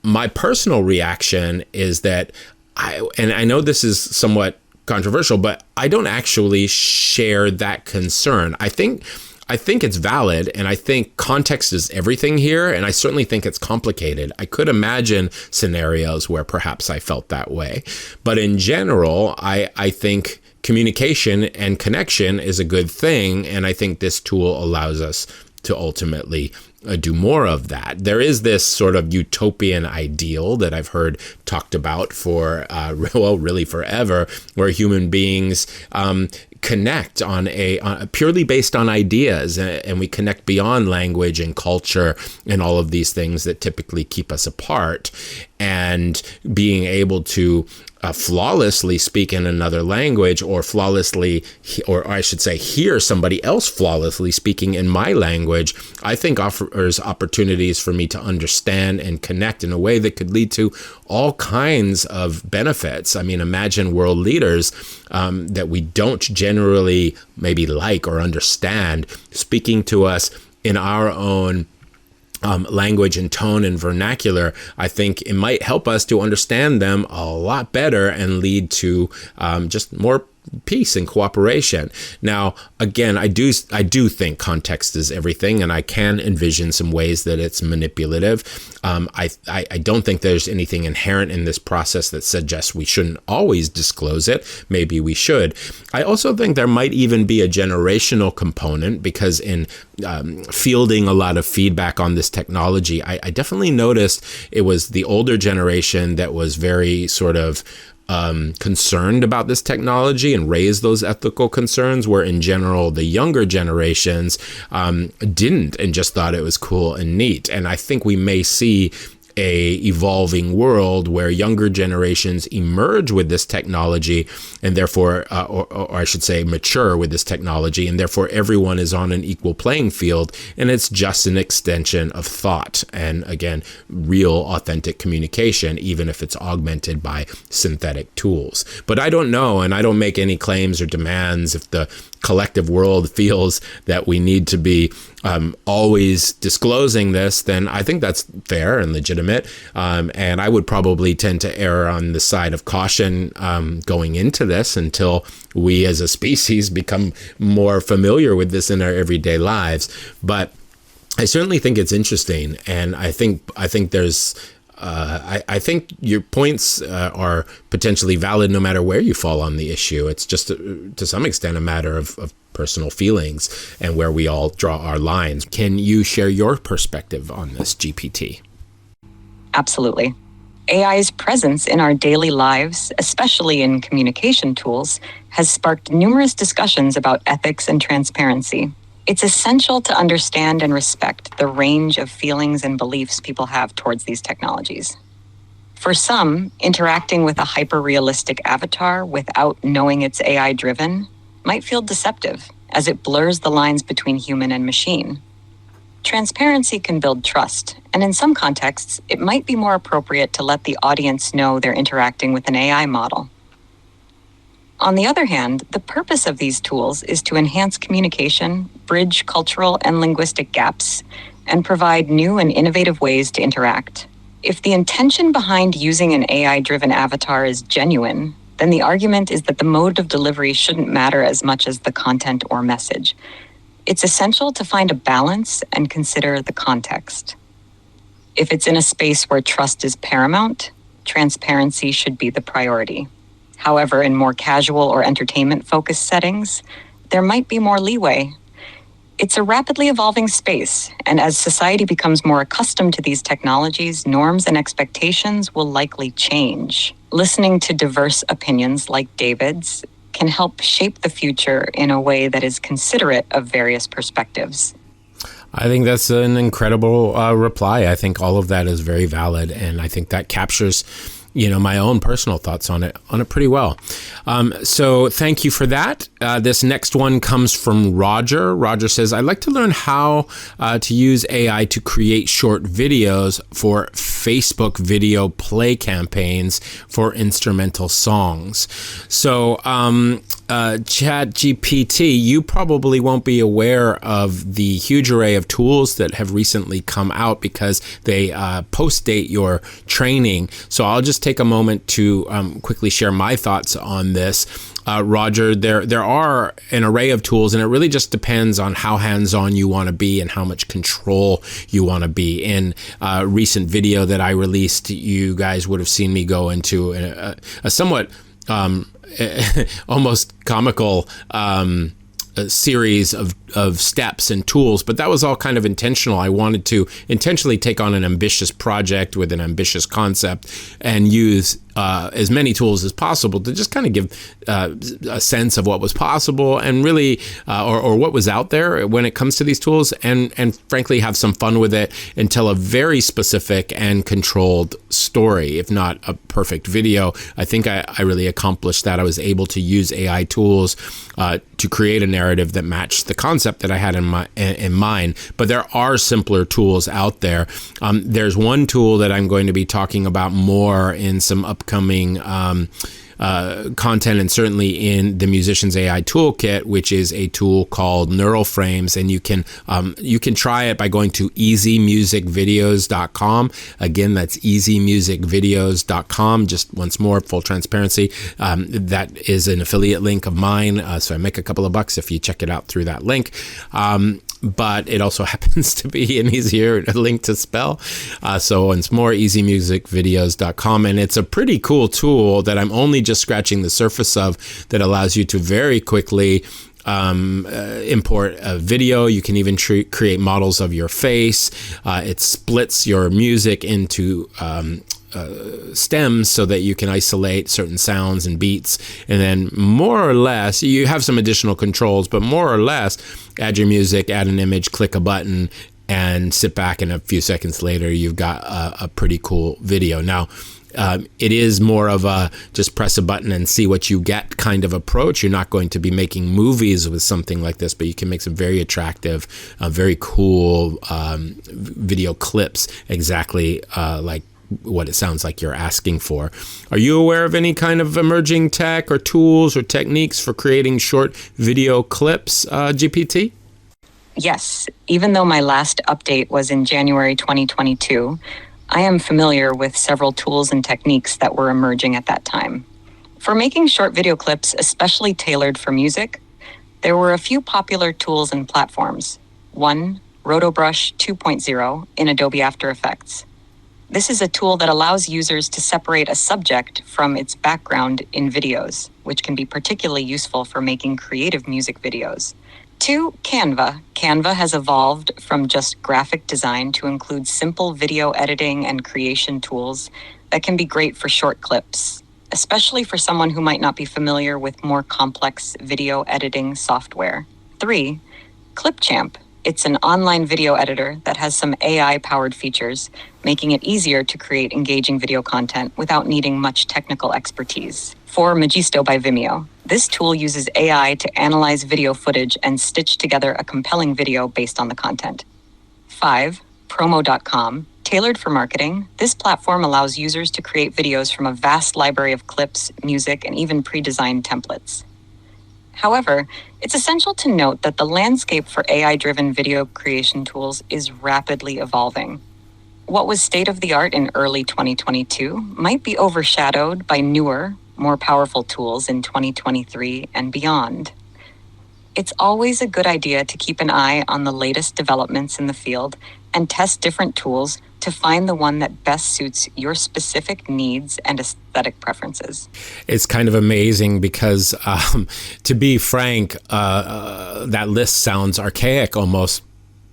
my personal reaction is that I know this is somewhat controversial, but I don't actually share that concern. I think it's valid, and I think context is everything here, and I certainly think it's complicated. I could imagine scenarios where perhaps I felt that way. But in general, I think communication and connection is a good thing, and I think this tool allows us to ultimately do more of that. There is this sort of utopian ideal that I've heard talked about for, really forever, where human beings connect on purely based on ideas, and we connect beyond language and culture and all of these things that typically keep us apart. And being able to flawlessly speak in another language, or I should say hear somebody else flawlessly speaking in my language, I think offers opportunities for me to understand and connect in a way that could lead to all kinds of benefits. I mean, imagine world leaders that we don't generally maybe like or understand speaking to us in our own language and tone and vernacular. I think it might help us to understand them a lot better and lead to just more peace and cooperation. Now, again, I do think context is everything, and I can envision some ways that it's manipulative. I don't think there's anything inherent in this process that suggests we shouldn't always disclose it. Maybe we should. I also think there might even be a generational component, because in fielding a lot of feedback on this technology, I definitely noticed it was the older generation that was very sort of concerned about this technology and raised those ethical concerns, where in general the younger generations didn't, and just thought it was cool and neat. And I think we may see a evolving world where younger generations emerge with this technology and therefore, or I should say mature with this technology, and therefore everyone is on an equal playing field, and it's just an extension of thought and, again, real authentic communication, even if it's augmented by synthetic tools. But I don't know, and I don't make any claims or demands if the collective world feels that we need to be always disclosing this, then I think that's fair and legitimate. And I would probably tend to err on the side of caution going into this until we as a species become more familiar with this in our everyday lives. But I certainly think it's interesting, and I think there's I think your points are potentially valid no matter where you fall on the issue. It's just to some extent a matter of personal feelings and where we all draw our lines. Can you share your perspective on this, GPT? Absolutely. AI's presence in our daily lives, especially in communication tools, has sparked numerous discussions about ethics and transparency. It's essential to understand and respect the range of feelings and beliefs people have towards these technologies. For some, interacting with a hyper-realistic avatar without knowing it's AI-driven might feel deceptive, as it blurs the lines between human and machine. Transparency can build trust, and in some contexts, it might be more appropriate to let the audience know they're interacting with an AI model. On the other hand, the purpose of these tools is to enhance communication, bridge cultural and linguistic gaps, and provide new and innovative ways to interact. If the intention behind using an AI-driven avatar is genuine, then the argument is that the mode of delivery shouldn't matter as much as the content or message. It's essential to find a balance and consider the context. If it's in a space where trust is paramount, transparency should be the priority. However, in more casual or entertainment-focused settings, there might be more leeway. It's a rapidly evolving space, and as society becomes more accustomed to these technologies, norms and expectations will likely change. Listening to diverse opinions like David's can help shape the future in a way that is considerate of various perspectives. I think that's an incredible reply. I think all of that is very valid, and I think that captures my own personal thoughts on it pretty well. So thank you for that. This next one comes from Roger. Roger says, I'd like to learn how to use AI to create short videos for Facebook video play campaigns for instrumental songs. So ChatGPT, you probably won't be aware of the huge array of tools that have recently come out because they post-date your training. So I'll just take a moment to quickly share my thoughts on this. Roger, there are an array of tools, and it really just depends on how hands-on you want to be and how much control you want to be. In a recent video that I released, you guys would have seen me go into a somewhat almost comical series of steps and tools, but that was all kind of intentional. I wanted to intentionally take on an ambitious project with an ambitious concept and use as many tools as possible to just kind of give a sense of what was possible and really, or what was out there when it comes to these tools, and frankly have some fun with it and tell a very specific and controlled story, if not a perfect video. I think I really accomplished that. I was able to use AI tools to create a narrative that matched the concept that I had in mind. But there are simpler tools out there. There's one tool that I'm going to be talking about more in some upcoming content, and certainly in the Musician's AI Toolkit, which is a tool called Neural Frames, and you can try it by going to easymusicvideos.com. Again, that's easymusicvideos.com. Just once more, full transparency, that is an affiliate link of mine, so I make a couple of bucks if you check it out through that link. But it also happens to be an easier link to spell. So once more, easymusicvideos.com. And it's a pretty cool tool that I'm only just scratching the surface of, that allows you to very quickly import a video. You can even create models of your face. It splits your music into stems so that you can isolate certain sounds and beats, and then more or less you have some additional controls, but more or less add your music, add an image, click a button, and sit back, and a few seconds later, you've got a pretty cool video. Now, it is more of a just press a button and see what you get kind of approach. You're not going to be making movies with something like this, but you can make some very attractive, very cool video clips, exactly like what it sounds like you're asking for. Are you aware of any kind of emerging tech or tools or techniques for creating short video clips, GPT? Yes, even though my last update was in January 2022, I am familiar with several tools and techniques that were emerging at that time. For making short video clips, especially tailored for music, there were a few popular tools and platforms. One, RotoBrush 2.0 in Adobe After Effects. This is a tool that allows users to separate a subject from its background in videos, which can be particularly useful for making creative music videos. 2, Canva. Canva has evolved from just graphic design to include simple video editing and creation tools that can be great for short clips, especially for someone who might not be familiar with more complex video editing software. 3, Clipchamp. It's an online video editor that has some AI-powered features, making it easier to create engaging video content without needing much technical expertise. 4, Magisto by Vimeo. This tool uses AI to analyze video footage and stitch together a compelling video based on the content. 5, Promo.com. Tailored for marketing, this platform allows users to create videos from a vast library of clips, music, and even pre-designed templates. However, it's essential to note that the landscape for AI-driven video creation tools is rapidly evolving. What was state-of-the-art in early 2022 might be overshadowed by newer, more powerful tools in 2023 and beyond. It's always a good idea to keep an eye on the latest developments in the field and test different tools to find the one that best suits your specific needs and aesthetic preferences. It's kind of amazing because, to be frank, that list sounds archaic almost,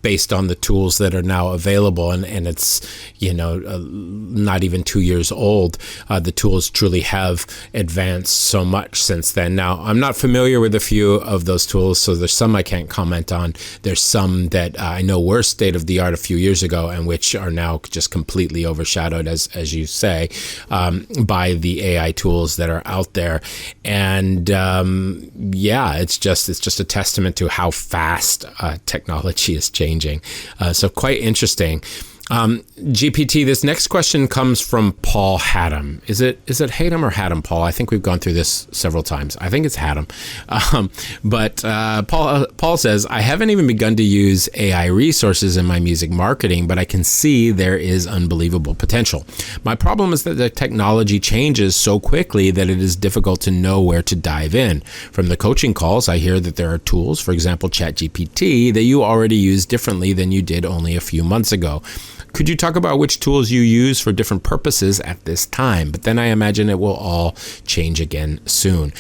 based on the tools that are now available, and it's not even 2 years old. The tools truly have advanced so much since then. Now, I'm not familiar with a few of those tools, so there's some I can't comment on. There's some that I know were state of the art a few years ago and which are now just completely overshadowed, as you say, by the AI tools that are out there. And it's just a testament to how fast technology is changing. So quite interesting. GPT, this next question comes from Paul Haddam. Is it Haddam or Haddam, Paul? I think we've gone through this several times. I think it's Haddam. But Paul says, I haven't even begun to use AI resources in my music marketing, but I can see there is unbelievable potential. My problem is that the technology changes so quickly that it is difficult to know where to dive in. From the coaching calls, I hear that there are tools, for example, ChatGPT, that you already use differently than you did only a few months ago. Could you talk about which tools you use for different purposes at this time? But then I imagine it will all change again soon.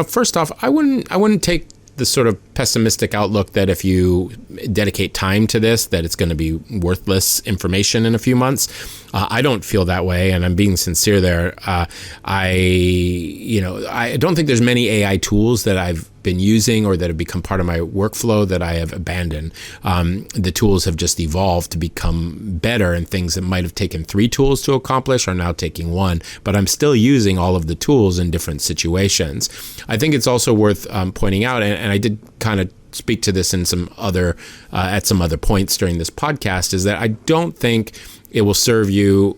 First off, I wouldn't take the sort of pessimistic outlook that if you dedicate time to this, that it's going to be worthless information in a few months. I don't feel that way, and I'm being sincere there. I don't think there's many AI tools that I've been using or that have become part of my workflow that I have abandoned. The tools have just evolved to become better, and things that might have taken 3 tools to accomplish are now taking 1, but I'm still using all of the tools in different situations. I think it's also worth pointing out, and I did kind of speak to this in some other at some other points during this podcast, is that I don't think it will serve you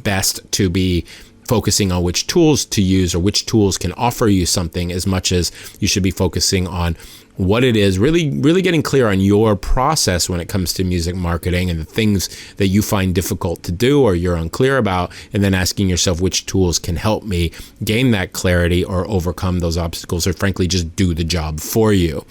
best to be focusing on which tools to use or which tools can offer you something, as much as you should be focusing on what it is, really getting clear on your process when it comes to music marketing and the things that you find difficult to do or you're unclear about, and then asking yourself which tools can help me gain that clarity or overcome those obstacles, or frankly just do the job for you.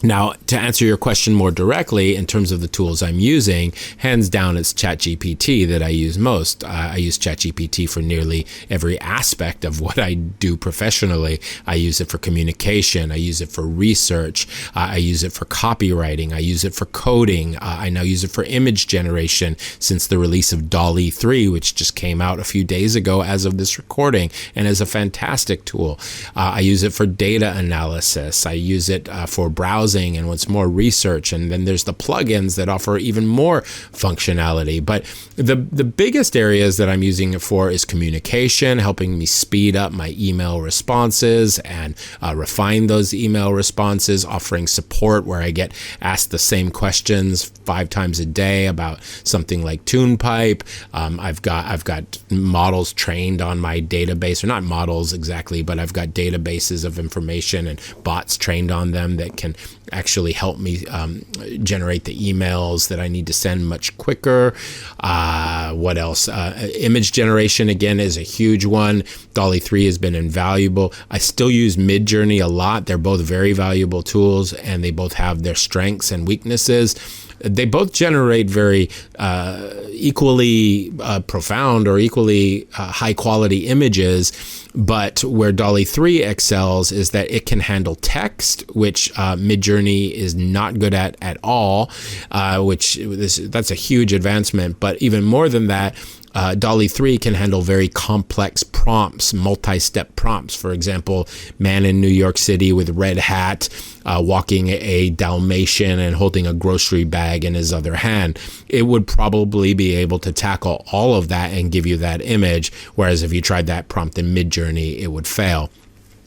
Now, to answer your question more directly, in terms of the tools I'm using, hands down, it's ChatGPT that I use most. I use ChatGPT for nearly every aspect of what I do professionally. I use it for communication. I use it for research. I use it for copywriting. I use it for coding. I now use it for image generation since the release of DALL-E 3, which just came out a few days ago as of this recording, and is a fantastic tool. I use it for data analysis. I use it for browsing browsing and wants more research. And then there's the plugins that offer even more functionality. But the biggest areas that I'm using it for is communication, helping me speed up my email responses and refine those email responses, offering support where I get asked the same questions 5 times a day about something like TunePipe. I've got models trained on my database, or not models exactly, but I've got databases of information and bots trained on them that can actually help me generate the emails that I need to send much quicker. What else? Image generation, again, is a huge one. DALL-E 3 has been invaluable. I still use Midjourney a lot. They're both very valuable tools, and they both have their strengths and weaknesses. They both generate very equally profound or equally high quality images, but where DALL-E 3 excels is that it can handle text, which Midjourney is not good at all, that's a huge advancement. But even more than that, DALL-E 3 can handle very complex prompts, multi-step prompts. For example, man in New York City with red hat, walking a Dalmatian and holding a grocery bag in his other hand. It would probably be able to tackle all of that and give you that image, whereas if you tried that prompt in Midjourney, it would fail.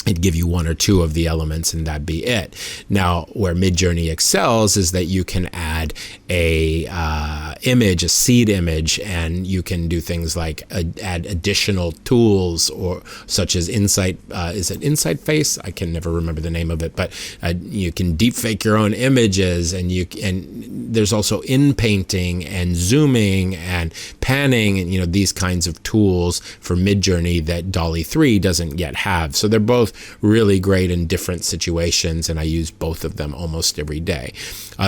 It'd give you 1 or 2 of the elements and that'd be it. Now, where Midjourney excels is that you can add a seed image, and you can do things like add additional tools, or such as Insight. Is it Insight Face? I can never remember the name of it, but you can deep fake your own images, and there's also in painting and zooming and panning, and these kinds of tools for Midjourney that DALL-E 3 doesn't yet have. So they're both really great in different situations, and I use both of them almost every day.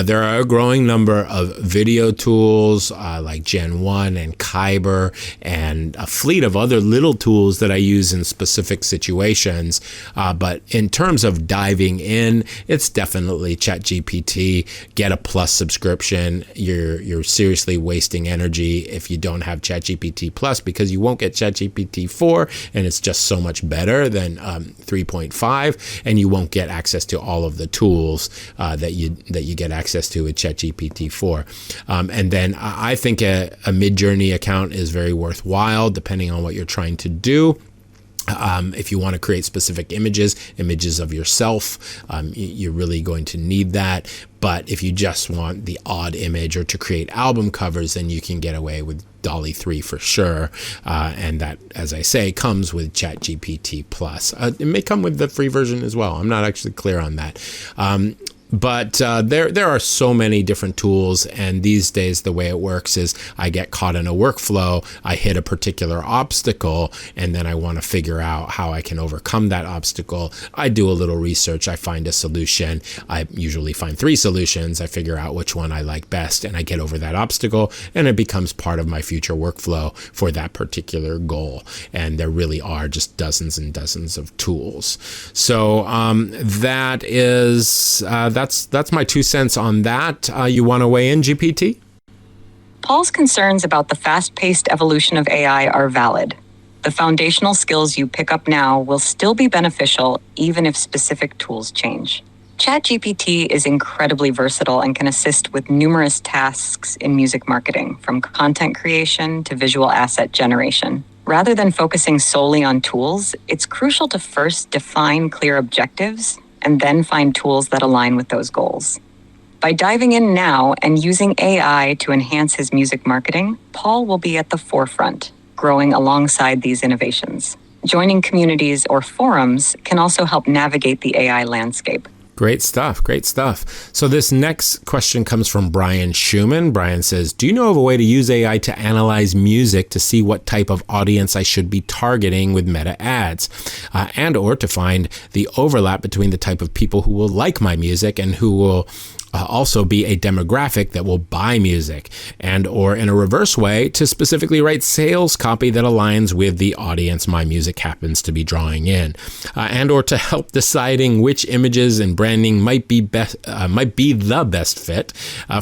There are a growing number of video tools like Gen 1 and Kyber, and a fleet of other little tools that I use in specific situations. But in terms of diving in, it's definitely ChatGPT. Get a Plus subscription. You're seriously wasting energy if you don't have ChatGPT Plus, because you won't get ChatGPT 4, and it's just so much better than 3.5, and you won't get access to all of the tools that you get access to with ChatGPT 4. And then I think a Midjourney account is very worthwhile, depending on what you're trying to do. If you want to create specific images of yourself, you're really going to need that. But if you just want the odd image or to create album covers, then you can get away with DALL-E 3 for sure. And that, as I say, comes with ChatGPT Plus. It may come with the free version as well. I'm not actually clear on that. But there are so many different tools, and these days the way it works is I get caught in a workflow, I hit a particular obstacle, and then I want to figure out how I can overcome that obstacle. I do a little research, I find a solution. I usually find 3 solutions, I figure out which one I like best, and I get over that obstacle, and it becomes part of my future workflow for that particular goal. And there really are just dozens and dozens of tools. So that's my 2 cents on that. You want to weigh in, GPT? Paul's concerns about the fast-paced evolution of AI are valid. The foundational skills you pick up now will still be beneficial even if specific tools change. ChatGPT is incredibly versatile and can assist with numerous tasks in music marketing, from content creation to visual asset generation. Rather than focusing solely on tools, it's crucial to first define clear objectives and then find tools that align with those goals. By diving in now and using AI to enhance his music marketing, Paul will be at the forefront, growing alongside these innovations. Joining communities or forums can also help navigate the AI landscape. Great stuff. Great stuff. So this next question comes from Brian Schumann. Brian says, do you know of a way to use AI to analyze music to see what type of audience I should be targeting with meta ads, and or to find the overlap between the type of people who will like my music and who will also be a demographic that will buy music, and or in a reverse way to specifically write sales copy that aligns with the audience my music happens to be drawing in, and or to help deciding which images and branding might be the best fit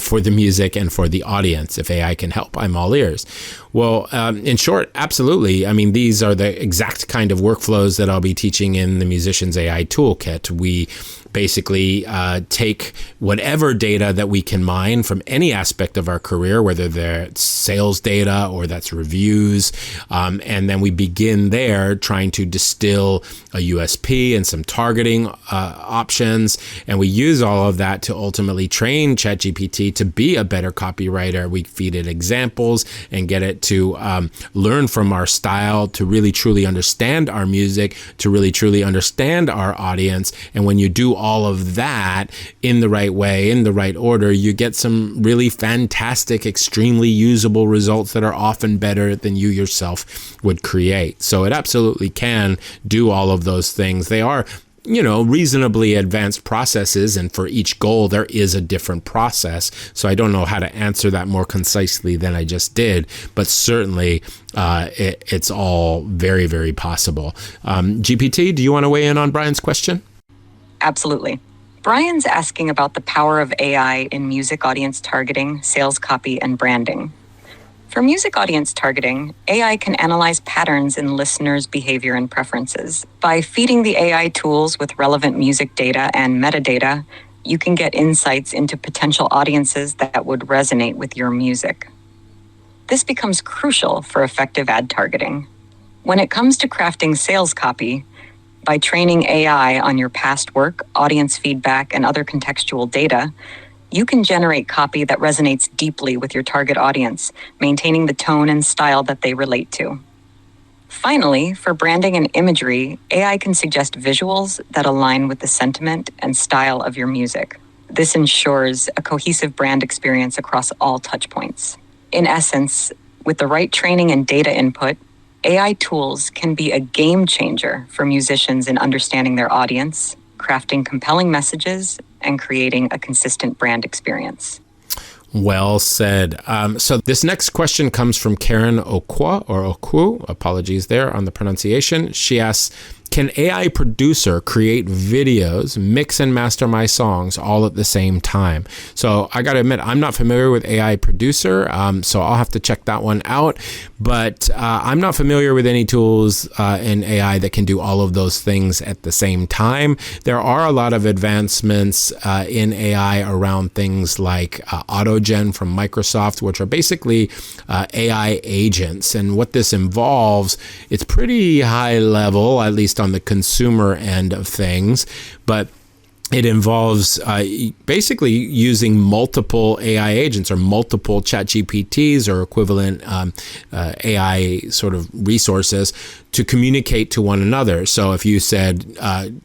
for the music and for the audience. If AI can help, I'm all ears. Well, in short, absolutely. I mean, these are the exact kind of workflows that I'll be teaching in the Musician's AI Toolkit. We basically take whatever data that we can mine from any aspect of our career, whether that's sales data or that's reviews, and then we begin there trying to distill a USP and some targeting options, and we use all of that to ultimately train ChatGPT to be a better copywriter. We feed it examples and get it to learn from our style, to really truly understand our music, to really truly understand our audience. And when you do all of that in the right way, in the right order, you get some really fantastic, extremely usable results that are often better than you yourself would create. So it absolutely can do all of those things. They are, reasonably advanced processes, and for each goal there is a different process. So I don't know how to answer that more concisely than I just did, but certainly it's all very, very possible. GPT, do you want to weigh in on Brian's question? Absolutely. Brian's asking about the power of AI in music audience targeting, sales copy, and branding. For music audience targeting, AI can analyze patterns in listeners' behavior and preferences. By feeding the AI tools with relevant music data and metadata, you can get insights into potential audiences that would resonate with your music. This becomes crucial for effective ad targeting. When it comes to crafting sales copy, by training AI on your past work, audience feedback, and other contextual data, you can generate copy that resonates deeply with your target audience, maintaining the tone and style that they relate to. Finally, for branding and imagery, AI can suggest visuals that align with the sentiment and style of your music. This ensures a cohesive brand experience across all touchpoints. In essence, with the right training and data input, AI tools can be a game changer for musicians in understanding their audience, crafting compelling messages, and creating a consistent brand experience. Well said. So this next question comes from Karen Oku, apologies there on the pronunciation. She asks, can AI producer create videos, mix and master my songs all at the same time? So I got to admit, I'm not familiar with AI producer, so I'll have to check that one out. But I'm not familiar with any tools in AI that can do all of those things at the same time. There are a lot of advancements in AI around things like AutoGen from Microsoft, which are basically AI agents. And what this involves, it's pretty high level, at least on the consumer end of things, but it involves basically using multiple AI agents or multiple ChatGPTs or equivalent AI sort of resources to communicate to one another. So if you said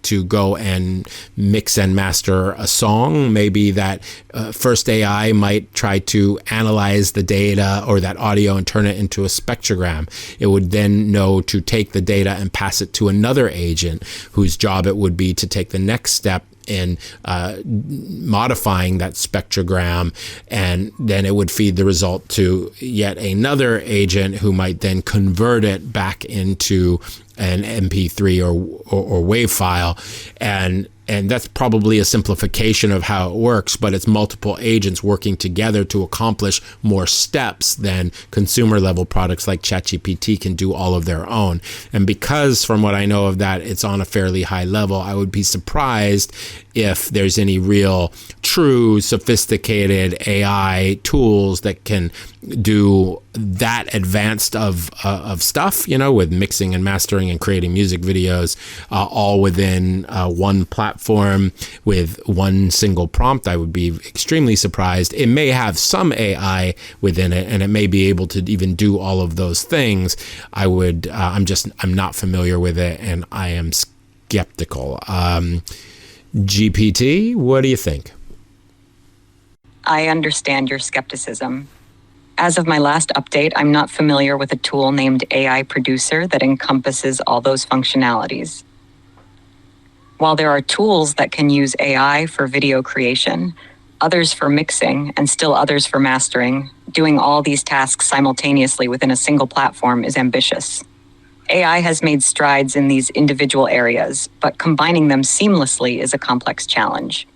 to go and mix and master a song, maybe that first AI might try to analyze the data or that audio and turn it into a spectrogram. It would then know to take the data and pass it to another agent whose job it would be to take the next step in modifying that spectrogram, and then it would feed the result to yet another agent who might then convert it back into an MP3 or WAV file, and that's probably a simplification of how it works, but it's multiple agents working together to accomplish more steps than consumer level products like ChatGPT can do all of their own. And because from what I know of that, it's on a fairly high level, I would be surprised if there's any real true sophisticated AI tools that can do that advanced of stuff, with mixing and mastering and creating music videos all within one platform with one single prompt. I would be extremely surprised. It may have some AI within it, and it may be able to even do all of those things. I'm not familiar with it, and I am skeptical. GPT, what do you think? I understand your skepticism. As of my last update, I'm not familiar with a tool named AI Producer that encompasses all those functionalities. While there are tools that can use AI for video creation, others for mixing, and still others for mastering, doing all these tasks simultaneously within a single platform is ambitious. AI has made strides in these individual areas, but combining them seamlessly is a complex challenge.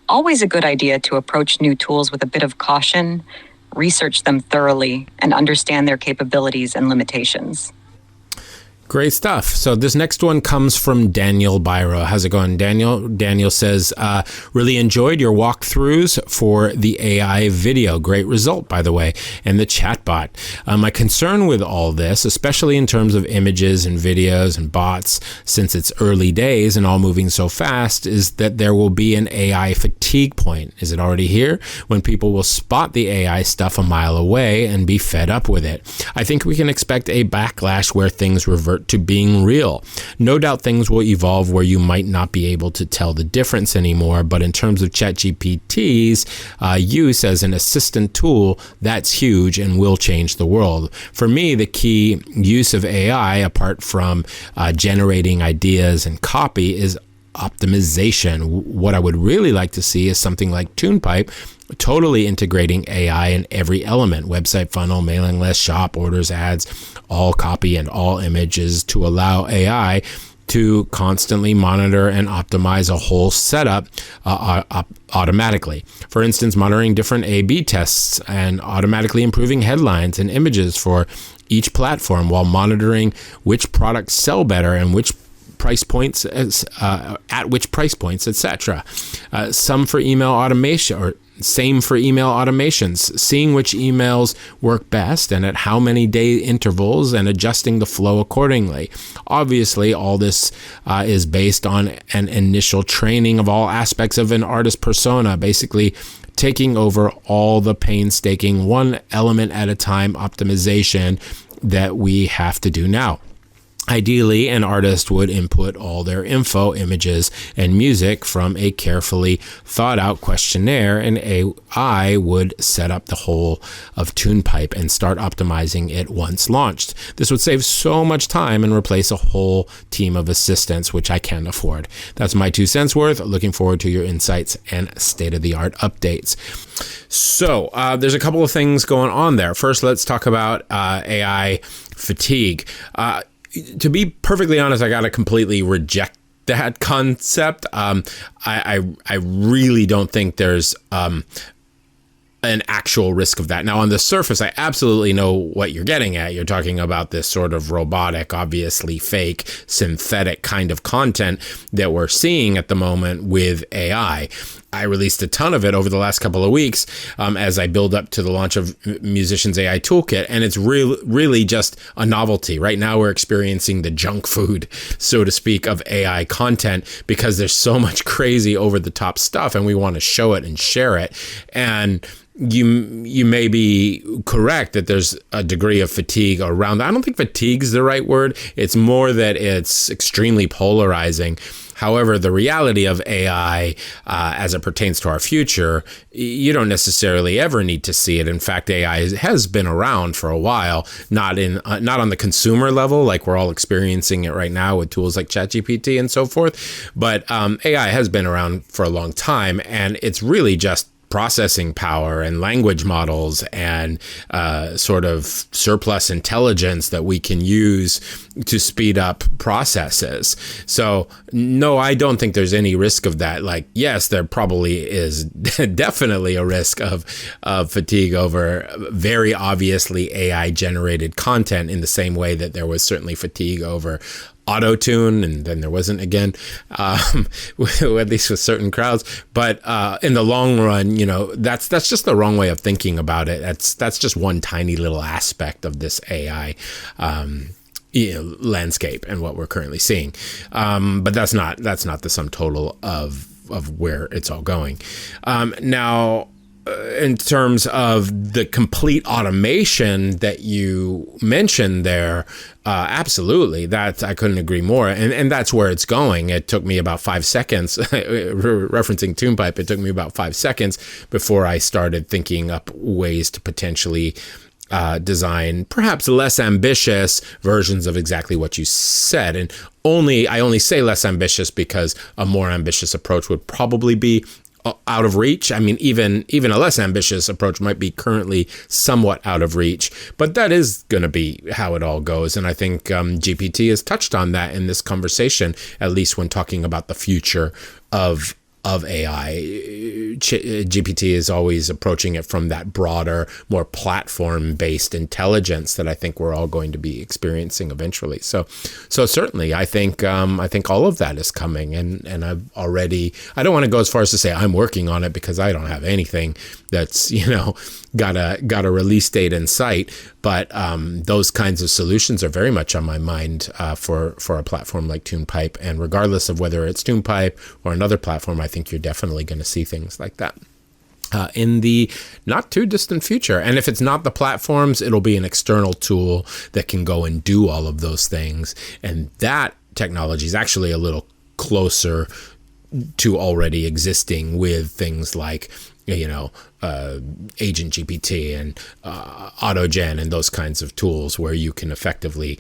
Always a good idea to approach new tools with a bit of caution, research them thoroughly, and understand their capabilities and limitations. Great stuff. So this next one comes from Daniel Byro. How's it going, Daniel? Daniel says, really enjoyed your walkthroughs for the AI video. Great result, by the way, and the chatbot. My concern with all this, especially in terms of images and videos and bots, since it's early days and all moving so fast, is that there will be an AI fatigue point. Is it already here? When people will spot the AI stuff a mile away and be fed up with it. I think we can expect a backlash where things revert to being real. No doubt things will evolve where you might not be able to tell the difference anymore, but in terms of ChatGPT's use as an assistant tool, that's huge and will change the world. For me, the key use of AI, apart from generating ideas and copy, is optimization. What I would really like to see is something like TunePipe, totally integrating AI in every element: website funnel, mailing list, shop, orders, ads, all copy and all images, to allow AI to constantly monitor and optimize a whole setup automatically. For instance, monitoring different A/B tests and automatically improving headlines and images for each platform, while monitoring which products sell better and which price points, at which price points, etc. Some for email automation, or same for email automations, seeing which emails work best and at how many day intervals, and adjusting the flow accordingly. Obviously, all this is based on an initial training of all aspects of an artist persona, basically taking over all the painstaking, one element at a time optimization that we have to do now. Ideally, an artist would input all their info, images, and music from a carefully thought out questionnaire, and AI would set up the whole of TunePipe and start optimizing it once launched. This would save so much time and replace a whole team of assistants, which I can't afford. That's my 2 cents worth. Looking forward to your insights and state-of-the-art updates. So there's a couple of things going on there. First, let's talk about AI fatigue. To be perfectly honest, I got to completely reject that concept. I really don't think there's an actual risk of that. Now, on the surface, I absolutely know what you're getting at. You're talking about this sort of robotic, obviously fake, synthetic kind of content that we're seeing at the moment with AI. I released a ton of it over the last couple of weeks as I build up to the launch of Musician's AI Toolkit, and it's really just a novelty. Right now, we're experiencing the junk food, so to speak, of AI content, because there's so much crazy over-the-top stuff, and we want to show it and share it. And you may be correct that there's a degree of fatigue around that. I don't think fatigue is the right word. It's more that it's extremely polarizing. However, the reality of AI as it pertains to our future, you don't necessarily ever need to see it. In fact, AI has been around for a while, not on the consumer level, like we're all experiencing it right now with tools like ChatGPT and so forth. But AI has been around for a long time, and it's really just processing power and language models and sort of surplus intelligence that we can use to speed up processes. So no, I don't think there's any risk of that. Like, yes, there probably is definitely a risk of fatigue over very obviously AI generated content, in the same way that there was certainly fatigue over auto-tune, and then there wasn't again, at least with certain crowds. But in the long run, that's just the wrong way of thinking about it. That's just one tiny little aspect of this AI landscape and what we're currently seeing. But that's not the sum total of where it's all going. Now, in terms of the complete automation that you mentioned there, absolutely, that I couldn't agree more. And that's where it's going. It took me about 5 seconds, referencing TunePipe, it took me about 5 seconds before I started thinking up ways to potentially design perhaps less ambitious versions of exactly what you said. And I only say less ambitious because a more ambitious approach would probably be out of reach. I mean, even a less ambitious approach might be currently somewhat out of reach, but that is going to be how it all goes. And I think GPT has touched on that in this conversation, at least when talking about the future of of AI. GPT is always approaching it from that broader, more platform-based intelligence that I think we're all going to be experiencing eventually. So certainly, I think all of that is coming, and I've already. I don't want to go as far as to say I'm working on it because I don't have anything that's got a release date in sight. But those kinds of solutions are very much on my mind for a platform like TunePipe, and regardless of whether it's TunePipe or another platform, I think you're definitely going to see things like that in the not too distant future. And if it's not the platforms, it'll be an external tool that can go and do all of those things. And that technology is actually a little closer to already existing with things like Agent GPT and AutoGen and those kinds of tools where you can effectively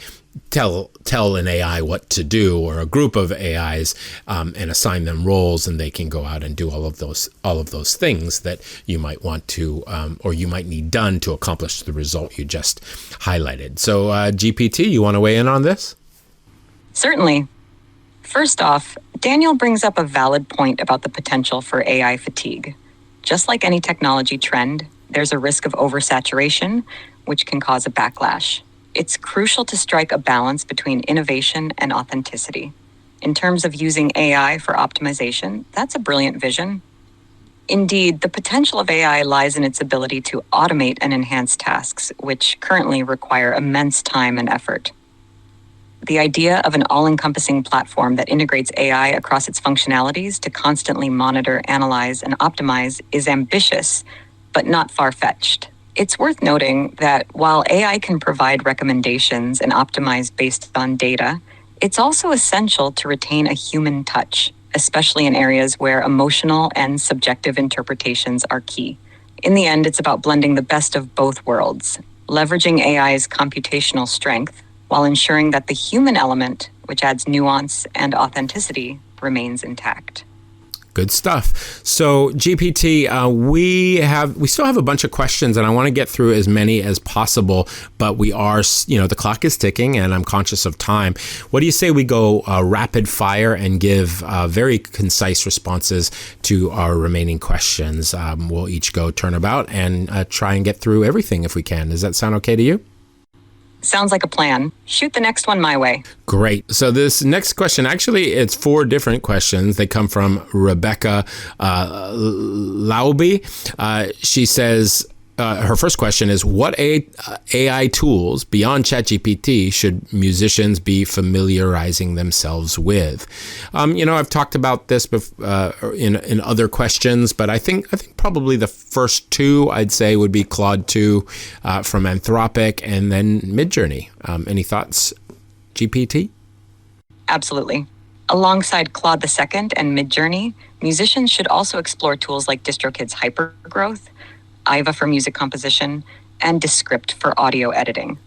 tell an AI what to do, or a group of AIs, and assign them roles, and they can go out and do all of those things that you might want to or you might need done to accomplish the result you just highlighted. So GPT, you want to weigh in on this? Certainly. First off, Daniel brings up a valid point about the potential for AI fatigue. Just like any technology trend, there's a risk of oversaturation, which can cause a backlash. It's crucial to strike a balance between innovation and authenticity. In terms of using AI for optimization, that's a brilliant vision. Indeed, the potential of AI lies in its ability to automate and enhance tasks, which currently require immense time and effort. The idea of an all-encompassing platform that integrates AI across its functionalities to constantly monitor, analyze, and optimize is ambitious, but not far-fetched. It's worth noting that while AI can provide recommendations and optimize based on data, it's also essential to retain a human touch, especially in areas where emotional and subjective interpretations are key. In the end, it's about blending the best of both worlds, leveraging AI's computational strength, while ensuring that the human element, which adds nuance and authenticity, remains intact. Good stuff. So GPT, we still have a bunch of questions, and I want to get through as many as possible, but we are, the clock is ticking, and I'm conscious of time. What do you say we go rapid fire and give very concise responses to our remaining questions? We'll each go turnabout and try and get through everything if we can. Does that sound okay to you? Sounds like a plan. Shoot the next one my way. Great. So this next question, actually, it's 4 different questions. They come from Rebecca Lauby. She says, her first question is, what AI tools beyond ChatGPT should musicians be familiarizing themselves with? I've talked about this in other questions, but I think probably the first 2 I'd say would be Claude 2 from Anthropic, and then Midjourney. Any thoughts, GPT? Absolutely. Alongside Claude 2 and Midjourney, musicians should also explore tools like DistroKid's Hypergrowth, Iva for music composition, and Descript for audio editing.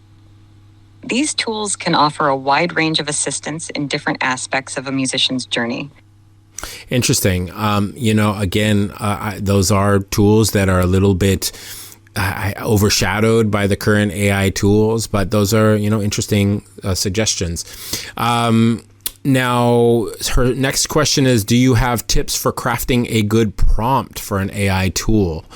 These tools can offer a wide range of assistance in different aspects of a musician's journey. Interesting. Those are tools that are a little bit overshadowed by the current AI tools, but those are, interesting suggestions. Now, her next question is, do you have tips for crafting a good prompt for an AI tool?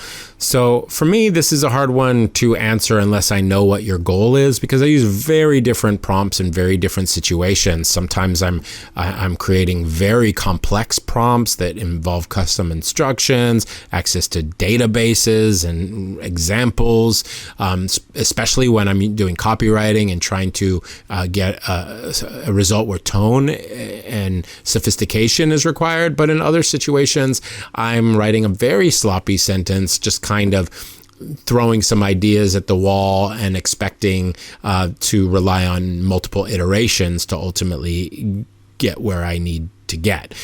So for me, this is a hard one to answer unless I know what your goal is, because I use very different prompts in very different situations. Sometimes I'm creating very complex prompts that involve custom instructions, access to databases and examples, especially when I'm doing copywriting and trying to get a result where tone and sophistication is required. But in other situations, I'm writing a very sloppy sentence, just kind of throwing some ideas at the wall and expecting to rely on multiple iterations to ultimately get where I need to get.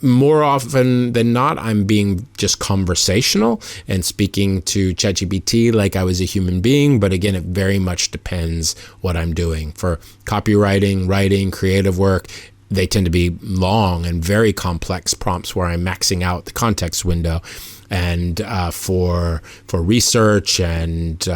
More often than not, I'm being just conversational and speaking to ChatGPT like I was a human being. But again, it very much depends what I'm doing. For copywriting, writing, creative work, they tend to be long and very complex prompts where I'm maxing out the context window. And for research and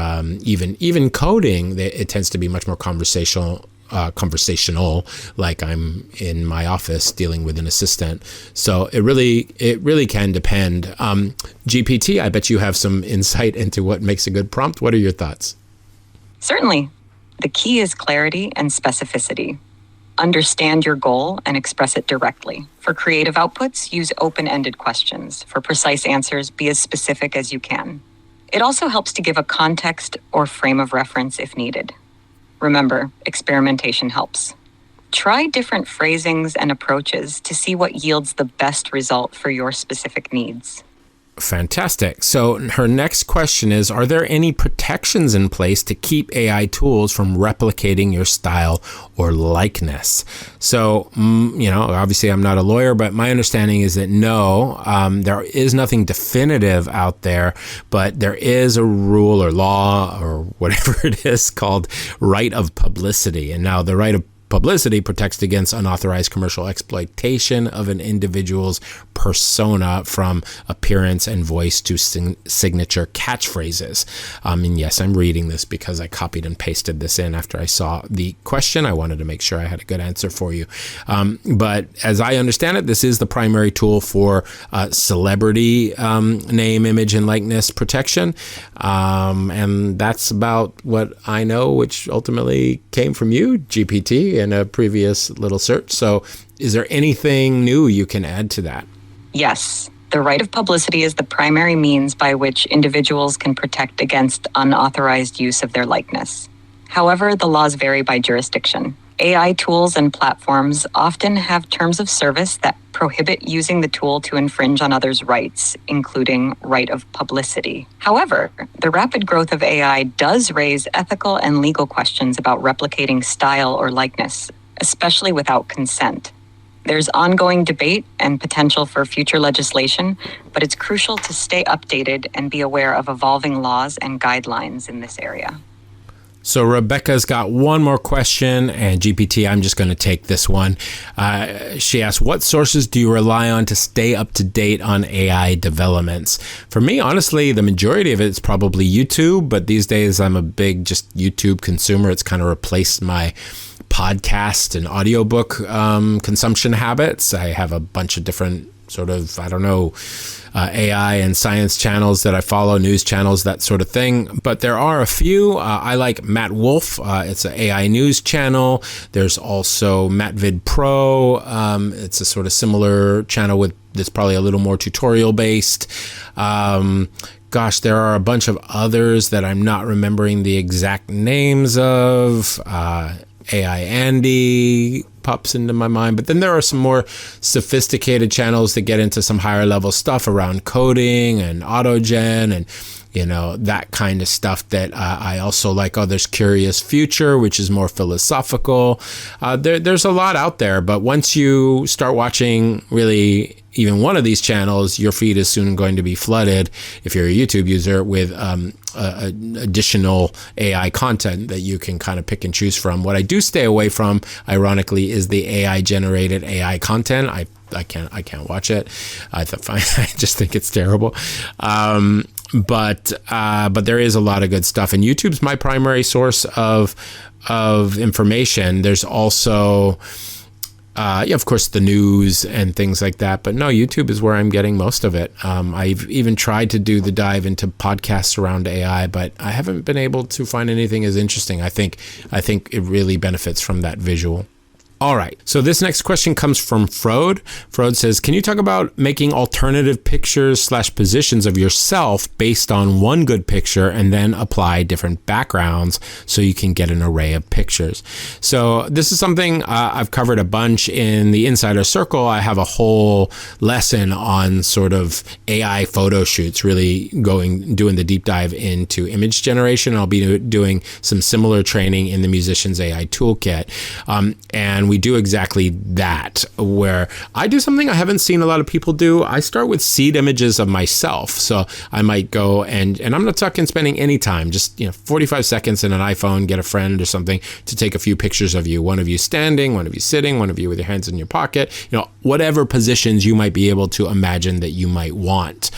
even coding, it tends to be much more conversational conversational, like I'm in my office dealing with an assistant. So it really can depend. GPT, I bet you have some insight into what makes a good prompt. What are your thoughts? Certainly. The key is clarity and specificity. Understand your goal and express it directly. For creative outputs, use open-ended questions. For precise answers, be as specific as you can. It also helps to give a context or frame of reference if needed. Remember, experimentation helps. Try different phrasings and approaches to see what yields the best result for your specific needs. Fantastic. So her next question is, are there any protections in place to keep AI tools from replicating your style or likeness? So, obviously I'm not a lawyer, but my understanding is that no, there is nothing definitive out there, but there is a rule or law or whatever it is called right of publicity. And now the right of publicity protects against unauthorized commercial exploitation of an individual's persona, from appearance and voice to signature catchphrases. And yes, I'm reading this because I copied and pasted this in after I saw the question. I wanted to make sure I had a good answer for you. But as I understand it, this is the primary tool for celebrity name, image, and likeness protection. And that's about what I know, which ultimately came from you, GPT, in a previous little search. So is there anything new you can add to that? Yes. The right of publicity is the primary means by which individuals can protect against unauthorized use of their likeness. However, the laws vary by jurisdiction. AI tools and platforms often have terms of service that prohibit using the tool to infringe on others' rights, including right of publicity. However, the rapid growth of AI does raise ethical and legal questions about replicating style or likeness, especially without consent. There's ongoing debate and potential for future legislation, but it's crucial to stay updated and be aware of evolving laws and guidelines in this area. So Rebecca's got one more question, and GPT, I'm just going to take this one. She asked, what sources do you rely on to stay up to date on AI developments? For me, honestly, the majority of it is probably YouTube, but these days I'm a big just YouTube consumer. It's kind of replaced my podcast and audiobook consumption habits. I have a bunch of different sort of, AI and science channels that I follow, news channels, that sort of thing. But there are a few. I like Matt Wolf. It's an AI news channel. There's also MattVid Pro. It's a sort of similar channel that's probably a little more tutorial based. There are a bunch of others that I'm not remembering the exact names of. AI Andy pops into my mind, but then there are some more sophisticated channels that get into some higher level stuff around coding and autogen and that kind of stuff that I also like. There's Curious Future, which is more philosophical. There's a lot out there, but once you start watching really even one of these channels, your feed is soon going to be flooded, if you're a YouTube user, with additional AI content that you can kind of pick and choose from. What I do stay away from, ironically, is the AI generated AI content. I can't watch it. I just think it's terrible. But there is a lot of good stuff, and YouTube's my primary source of information. There's also of course, the news and things like that. But no, YouTube is where I'm getting most of it. I've even tried to do the dive into podcasts around AI, but I haven't been able to find anything as interesting. I think it really benefits from that visual. All right. So this next question comes from Frode. Frode says, can you talk about making alternative pictures / positions of yourself based on one good picture and then apply different backgrounds so you can get an array of pictures? So this is something I've covered a bunch in the Insider Circle. I have a whole lesson on sort of AI photo shoots, really doing the deep dive into image generation. I'll be doing some similar training in the Musician's AI Toolkit. And we do exactly that, where I do something I haven't seen a lot of people do. I start with seed images of myself. So I might go and I'm not talking spending any time, just 45 seconds in an iPhone, get a friend or something to take a few pictures of you. One of you standing, one of you sitting, one of you with your hands in your pocket, whatever positions you might be able to imagine that you might want.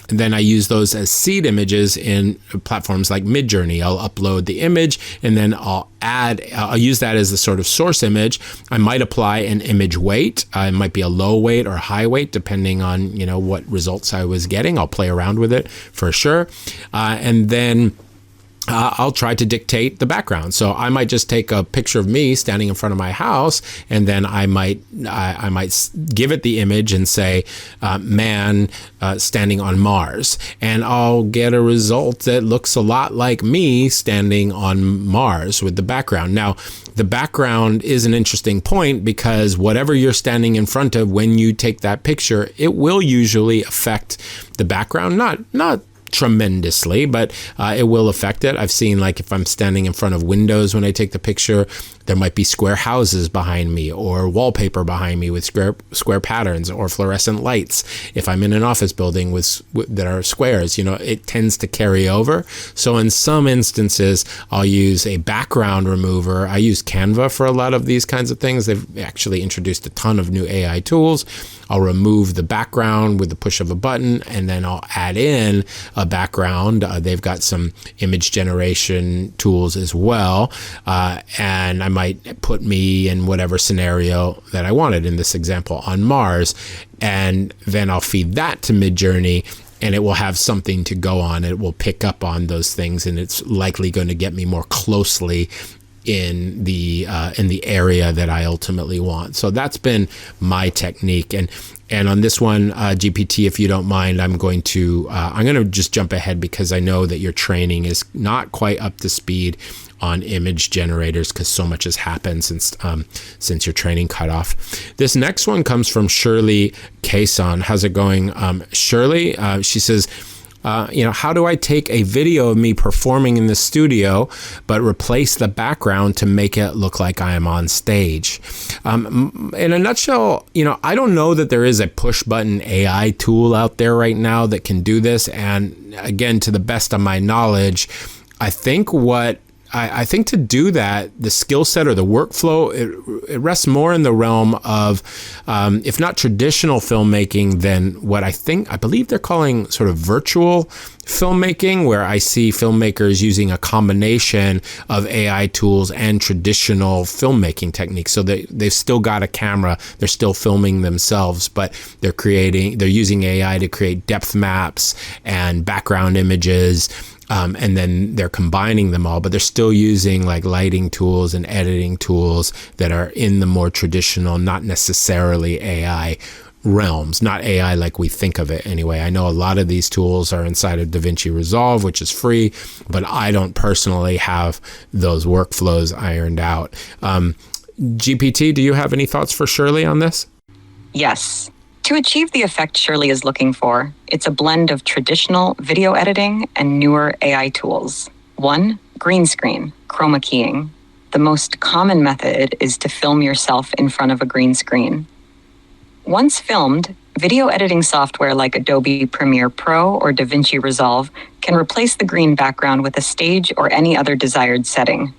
And then I use those as seed images in platforms like Midjourney. I'll upload the image and then I'll use that as the sort of source image. I might apply an image weight. It might be a low weight or high weight, depending on, what results I was getting. I'll play around with it for sure. And then I'll try to dictate the background. So I might just take a picture of me standing in front of my house, and then I might give it the image and say, man standing on Mars. And I'll get a result that looks a lot like me standing on Mars with the background. Now, the background is an interesting point because whatever you're standing in front of when you take that picture, it will usually affect the background. Not tremendously, but it will affect it. I've seen, like, if I'm standing in front of windows when I take the picture, there might be square houses behind me or wallpaper behind me with square patterns or fluorescent lights. If I'm in an office building that are squares, it tends to carry over. So in some instances, I'll use a background remover. I use Canva for a lot of these kinds of things. They've actually introduced a ton of new AI tools. I'll remove the background with the push of a button, and then I'll add in a background. They've got some image generation tools as well. And I might put me in whatever scenario that I wanted, in this example on Mars, and then I'll feed that to Midjourney, and it will have something to go on. It will pick up on those things, and it's likely going to get me more closely in the area that I ultimately want. So that's been my technique. And on this one, GPT, if you don't mind, I'm going to just jump ahead because I know that your training is not quite up to speed on image generators because so much has happened since your training cut off. This next one comes from Shirley Kason. How's it going, Shirley? She says, how do I take a video of me performing in the studio, but replace the background to make it look like I am on stage? In a nutshell, I don't know that there is a push button AI tool out there right now that can do this. And again, to the best of my knowledge, I think to do that, the skill set or the workflow, it rests more in the realm of, if not traditional filmmaking, then what I believe they're calling sort of virtual filmmaking, where I see filmmakers using a combination of AI tools and traditional filmmaking techniques. So they've still got a camera, they're still filming themselves, but they're using AI to create depth maps and background images. And then they're combining them all, but they're still using like lighting tools and editing tools that are in the more traditional, not necessarily AI realms, not AI like we think of it anyway. I know a lot of these tools are inside of DaVinci Resolve, which is free, but I don't personally have those workflows ironed out. GPT, do you have any thoughts for Shirley on this? Yes. To achieve the effect Shirley is looking for, it's a blend of traditional video editing and newer AI tools. 1. Green screen, chroma keying. The most common method is to film yourself in front of a green screen. Once filmed, video editing software like Adobe Premiere Pro or DaVinci Resolve can replace the green background with a stage or any other desired setting.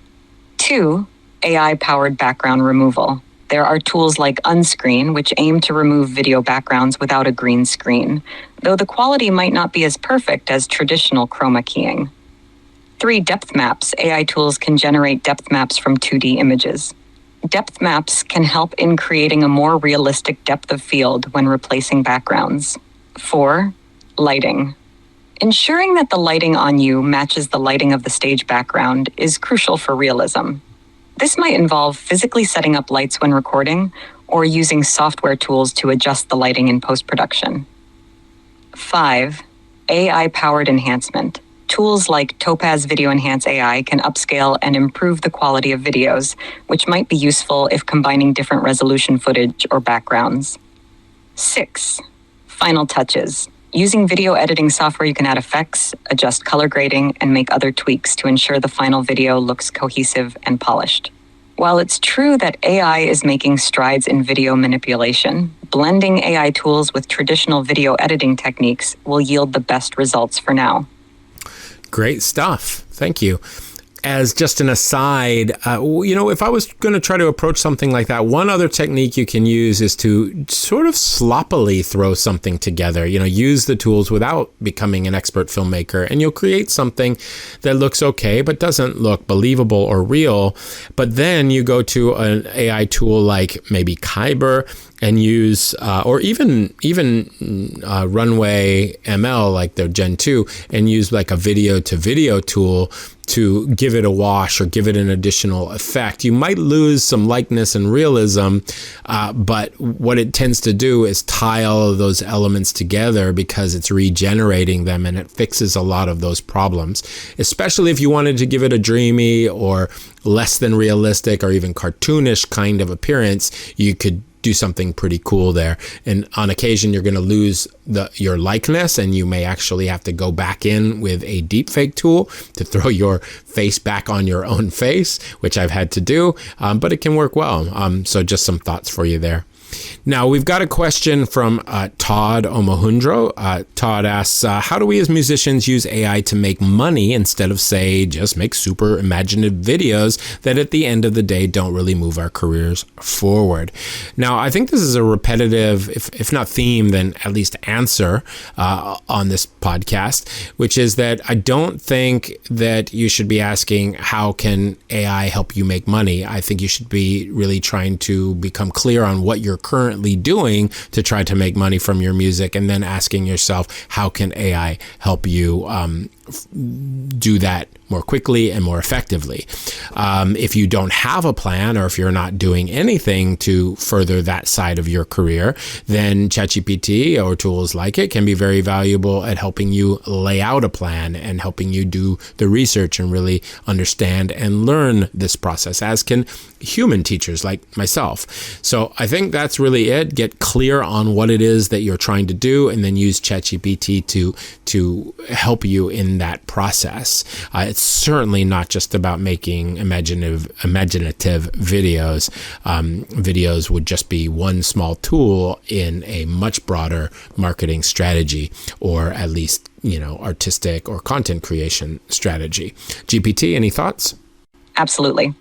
2. AI-powered background removal. There are tools like Unscreen, which aim to remove video backgrounds without a green screen, though the quality might not be as perfect as traditional chroma keying. 3. Depth maps. AI tools can generate depth maps from 2D images. Depth maps can help in creating a more realistic depth of field when replacing backgrounds. 4. Lighting. Ensuring that the lighting on you matches the lighting of the stage background is crucial for realism. This might involve physically setting up lights when recording or using software tools to adjust the lighting in post-production. 5. AI-powered enhancement. Tools like Topaz Video Enhance AI can upscale and improve the quality of videos, which might be useful if combining different resolution footage or backgrounds. 6. Final touches. Using video editing software, you can add effects, adjust color grading, and make other tweaks to ensure the final video looks cohesive and polished. While it's true that AI is making strides in video manipulation, blending AI tools with traditional video editing techniques will yield the best results for now. Great stuff. Thank you. as just an aside, if I was going to try to approach something like that, one other technique you can use is to sort of sloppily throw something together. Use the tools without becoming an expert filmmaker, and you'll create something that looks okay, but doesn't look believable or real. But then you go to an AI tool like maybe Kyber and use, or even Runway ML, like their Gen 2, and use like a video to video tool to give it a wash or give it an additional effect. You might lose some likeness and realism, but what it tends to do is tie all of those elements together because it's regenerating them, and it fixes a lot of those problems. Especially if you wanted to give it a dreamy or less than realistic or even cartoonish kind of appearance, you could do something pretty cool there. And on occasion, you're going to lose your likeness, and you may actually have to go back in with a deepfake tool to throw your face back on your own face, which I've had to do, but it can work well. So just some thoughts for you there. Now, we've got a question from Todd Omohundro. Todd asks, how do we as musicians use AI to make money instead of, say, just make super imaginative videos that at the end of the day don't really move our careers forward? Now, I think this is a repetitive, if not theme, then at least answer on this podcast, which is that I don't think that you should be asking, how can AI help you make money? I think you should be really trying to become clear on what you're currently doing to try to make money from your music, and then asking yourself, how can AI help you do that more quickly and more effectively? If you don't have a plan, or if you're not doing anything to further that side of your career, then ChatGPT or tools like it can be very valuable at helping you lay out a plan and helping you do the research and really understand and learn this process, as can human teachers like myself. So I think that's really it. Get clear on what it is that you're trying to do, and then use ChatGPT to help you in that process. It's certainly not just about making imaginative videos. Videos would just be one small tool in a much broader marketing strategy, or at least, artistic or content creation strategy. GPT, any thoughts? Absolutely.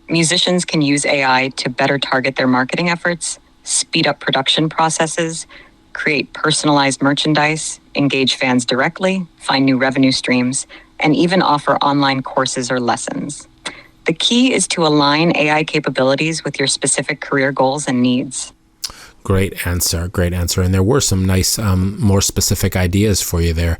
Musicians can use AI to better target their marketing efforts, speed up production processes, create personalized merchandise, engage fans directly, find new revenue streams, and even offer online courses or lessons. The key is to align AI capabilities with your specific career goals and needs. Great answer. And there were some nice, more specific ideas for you there,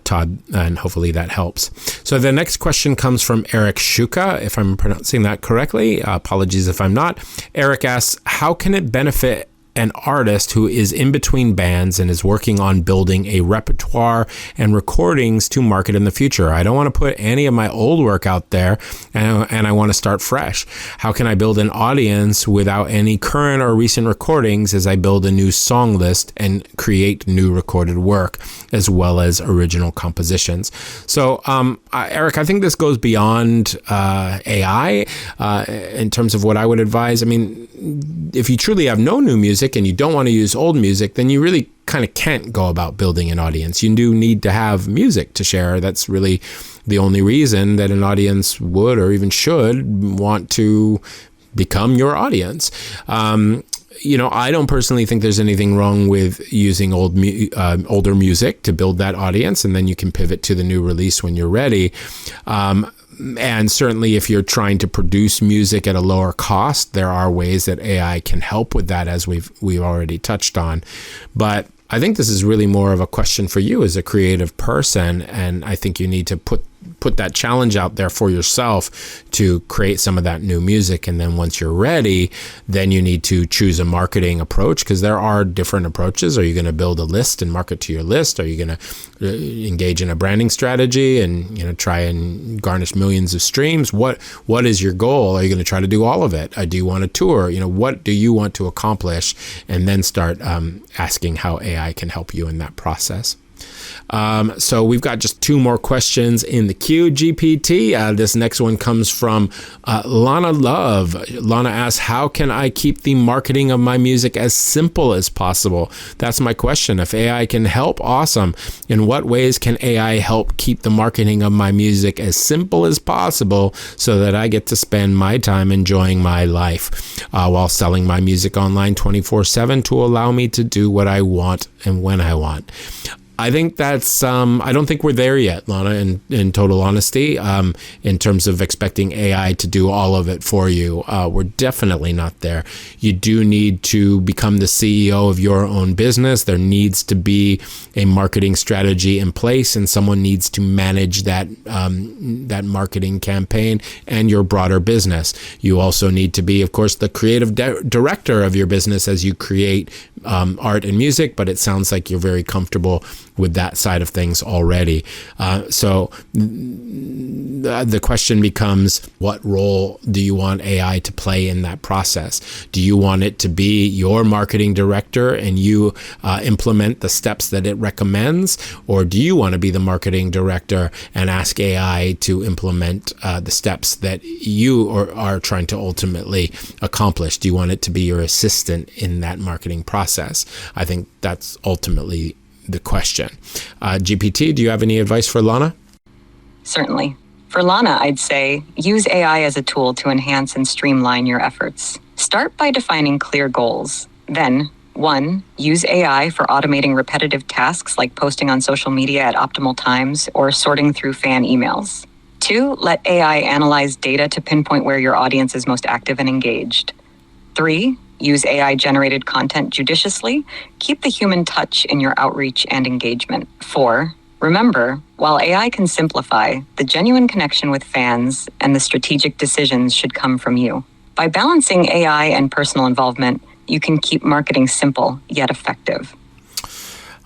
Todd, and hopefully that helps. So the next question comes from Eric Shuka, if I'm pronouncing that correctly. Apologies if I'm not. Eric asks, how can it benefit an artist who is in between bands and is working on building a repertoire and recordings to market in the future? I don't want to put any of my old work out there, and I want to start fresh. How can I build an audience without any current or recent recordings as I build a new song list and create new recorded work as well as original compositions? So, Eric, I think this goes beyond AI in terms of what I would advise. I mean, if you truly have no new music and you don't want to use old music, then you really kind of can't go about building an audience. You do need to have music to share. That's really the only reason that an audience would or even should want to become your audience. I don't personally think there's anything wrong with using older music to build that audience, and then you can pivot to the new release when you're ready. And certainly if you're trying to produce music at a lower cost, there are ways that AI can help with that, as we've already touched on. But I think this is really more of a question for you as a creative person, and I think you need to put that challenge out there for yourself to create some of that new music. And then once you're ready, then you need to choose a marketing approach, because there are different approaches. Are you going to build a list and market to your list? Are you going to engage in a branding strategy and try and garnish millions of streams? What is your goal? Are you going to try to do all of it? Do you want to tour? What do you want to accomplish? And then start asking how AI can help you in that process. So we've got just 2 more questions in the queue, GPT. This next one comes from Lana Love. Lana asks, how can I keep the marketing of my music as simple as possible? That's my question. If AI can help, awesome. In what ways can AI help keep the marketing of my music as simple as possible so that I get to spend my time enjoying my life while selling my music online 24/7 to allow me to do what I want and when I want? I think that's, I don't think we're there yet, Lana, in total honesty, in terms of expecting AI to do all of it for you. We're definitely not there. You do need to become the CEO of your own business. There needs to be a marketing strategy in place, and someone needs to manage that, that marketing campaign and your broader business. You also need to be, of course, the creative director of your business as you create art and music, but it sounds like you're very comfortable with that side of things already. So the question becomes, what role do you want AI to play in that process? Do you want it to be your marketing director and you implement the steps that it recommends? Or do you want to be the marketing director and ask AI to implement the steps that you are trying to ultimately accomplish? Do you want it to be your assistant in that marketing process? I think that's ultimately the question. GPT, do you have any advice for Lana? Certainly. For Lana, I'd say use AI as a tool to enhance and streamline your efforts. Start by defining clear goals. Then, 1, use AI for automating repetitive tasks like posting on social media at optimal times or sorting through fan emails. 2, let AI analyze data to pinpoint where your audience is most active and engaged. 3, use AI-generated content judiciously. Keep the human touch in your outreach and engagement. 4, remember, while AI can simplify, the genuine connection with fans and the strategic decisions should come from you. By balancing AI and personal involvement, you can keep marketing simple yet effective.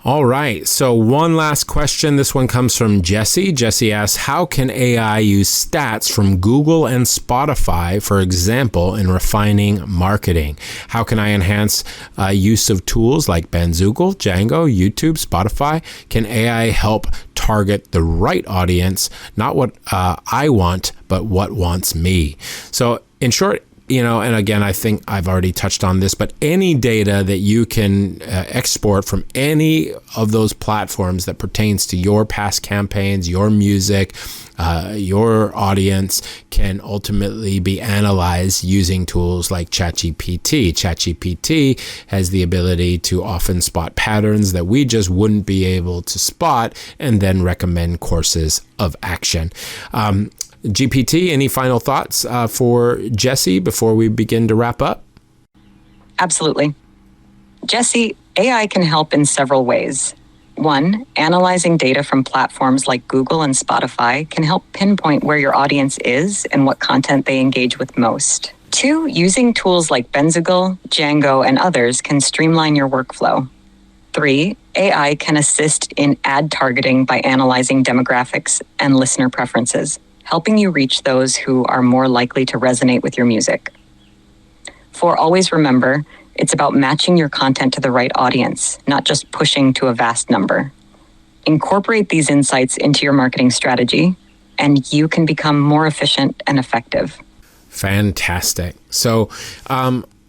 All right. So one last question. This one comes from Jesse. Jesse asks, how can AI use stats from Google and Spotify, for example, in refining marketing? How can I enhance use of tools like Bandzoogle, Django, YouTube, Spotify? Can AI help target the right audience, not what I want, but what wants me? So in short, and again, I think I've already touched on this, but any data that you can export from any of those platforms that pertains to your past campaigns, your music, your audience can ultimately be analyzed using tools like ChatGPT. ChatGPT has the ability to often spot patterns that we just wouldn't be able to spot and then recommend courses of action. GPT, any final thoughts for Jesse before we begin to wrap up? Absolutely. Jesse, AI can help in several ways. 1, analyzing data from platforms like Google and Spotify can help pinpoint where your audience is and what content they engage with most. 2, using tools like Bandzoogle, Django, and others can streamline your workflow. 3, AI can assist in ad targeting by analyzing demographics and listener preferences, helping you reach those who are more likely to resonate with your music. 4, always remember, it's about matching your content to the right audience, not just pushing to a vast number. Incorporate these insights into your marketing strategy, and you can become more efficient and effective. Fantastic. So,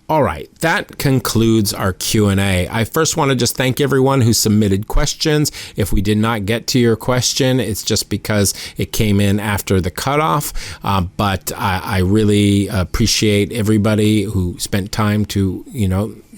all right, that concludes our Q&A. I first want to just thank everyone who submitted questions. If we did not get to your question, it's just because it came in after the cutoff. But I really appreciate everybody who spent time to,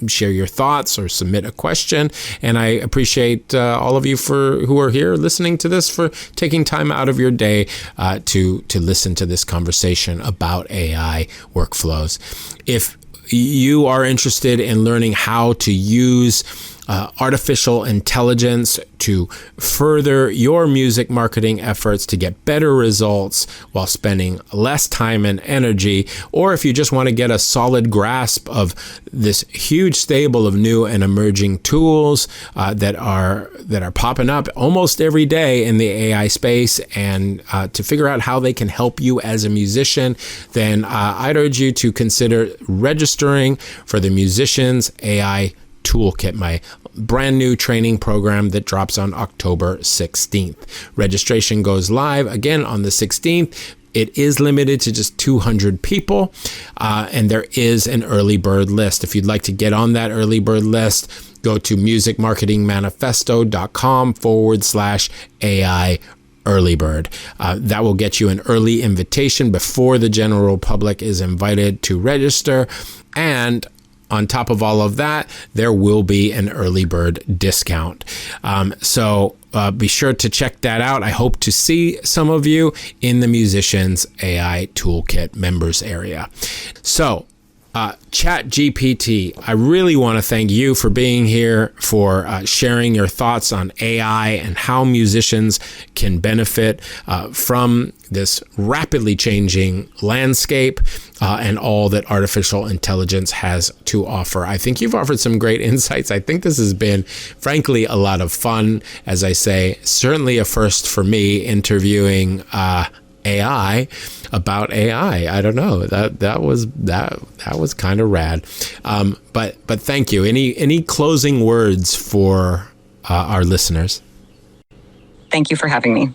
share your thoughts or submit a question. And I appreciate all of you who are here listening to this for taking time out of your day to listen to this conversation about AI workflows. If you are interested in learning how to use artificial intelligence to further your music marketing efforts to get better results while spending less time and energy, or if you just want to get a solid grasp of this huge stable of new and emerging tools that are popping up almost every day in the AI space, and to figure out how they can help you as a musician, then I'd urge you to consider registering for the Musicians AI Toolkit, my brand new training program that drops on October 16th. Registration goes live again on the 16th. It is limited to just 200 people, and there is an early bird list. If you'd like to get on that early bird list, go to musicmarketingmanifesto.com/AI early bird. That will get you an early invitation before the general public is invited to register. And on top of all of that, there will be an early bird discount. So be sure to check that out. I hope to see some of you in the Musicians AI Toolkit members area. So, ChatGPT, I really want to thank you for being here, for sharing your thoughts on AI and how musicians can benefit from this rapidly changing landscape and all that artificial intelligence has to offer. I think you've offered some great insights. I think this has been, frankly, a lot of fun. As I say, certainly a first for me interviewing AI about AI. I don't know. That was kind of rad. But thank you. Any closing words for our listeners? Thank you for having me.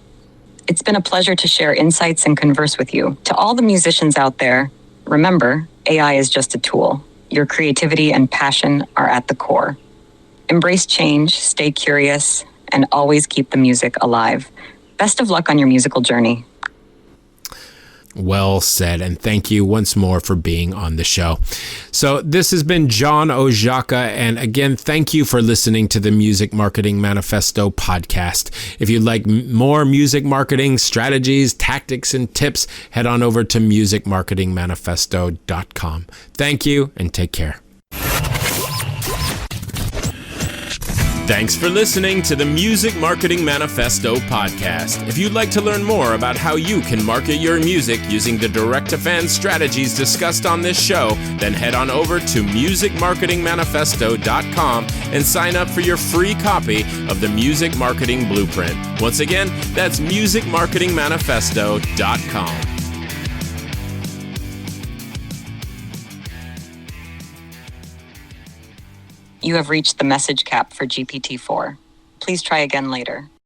It's been a pleasure to share insights and converse with you. To all the musicians out there, remember, AI is just a tool. Your creativity and passion are at the core. Embrace change, stay curious, and always keep the music alive. Best of luck on your musical journey. Well said, and thank you once more for being on the show. So this has been John Ojaka, and again, thank you for listening to the Music Marketing Manifesto podcast. If you'd like more music marketing strategies, tactics, and tips, head on over to musicmarketingmanifesto.com. Thank you, and take care. Thanks for listening to the Music Marketing Manifesto podcast. If you'd like to learn more about how you can market your music using the direct-to-fan strategies discussed on this show, then head on over to musicmarketingmanifesto.com and sign up for your free copy of the Music Marketing Blueprint. Once again, that's musicmarketingmanifesto.com. You have reached the message cap for GPT-4. Please try again later.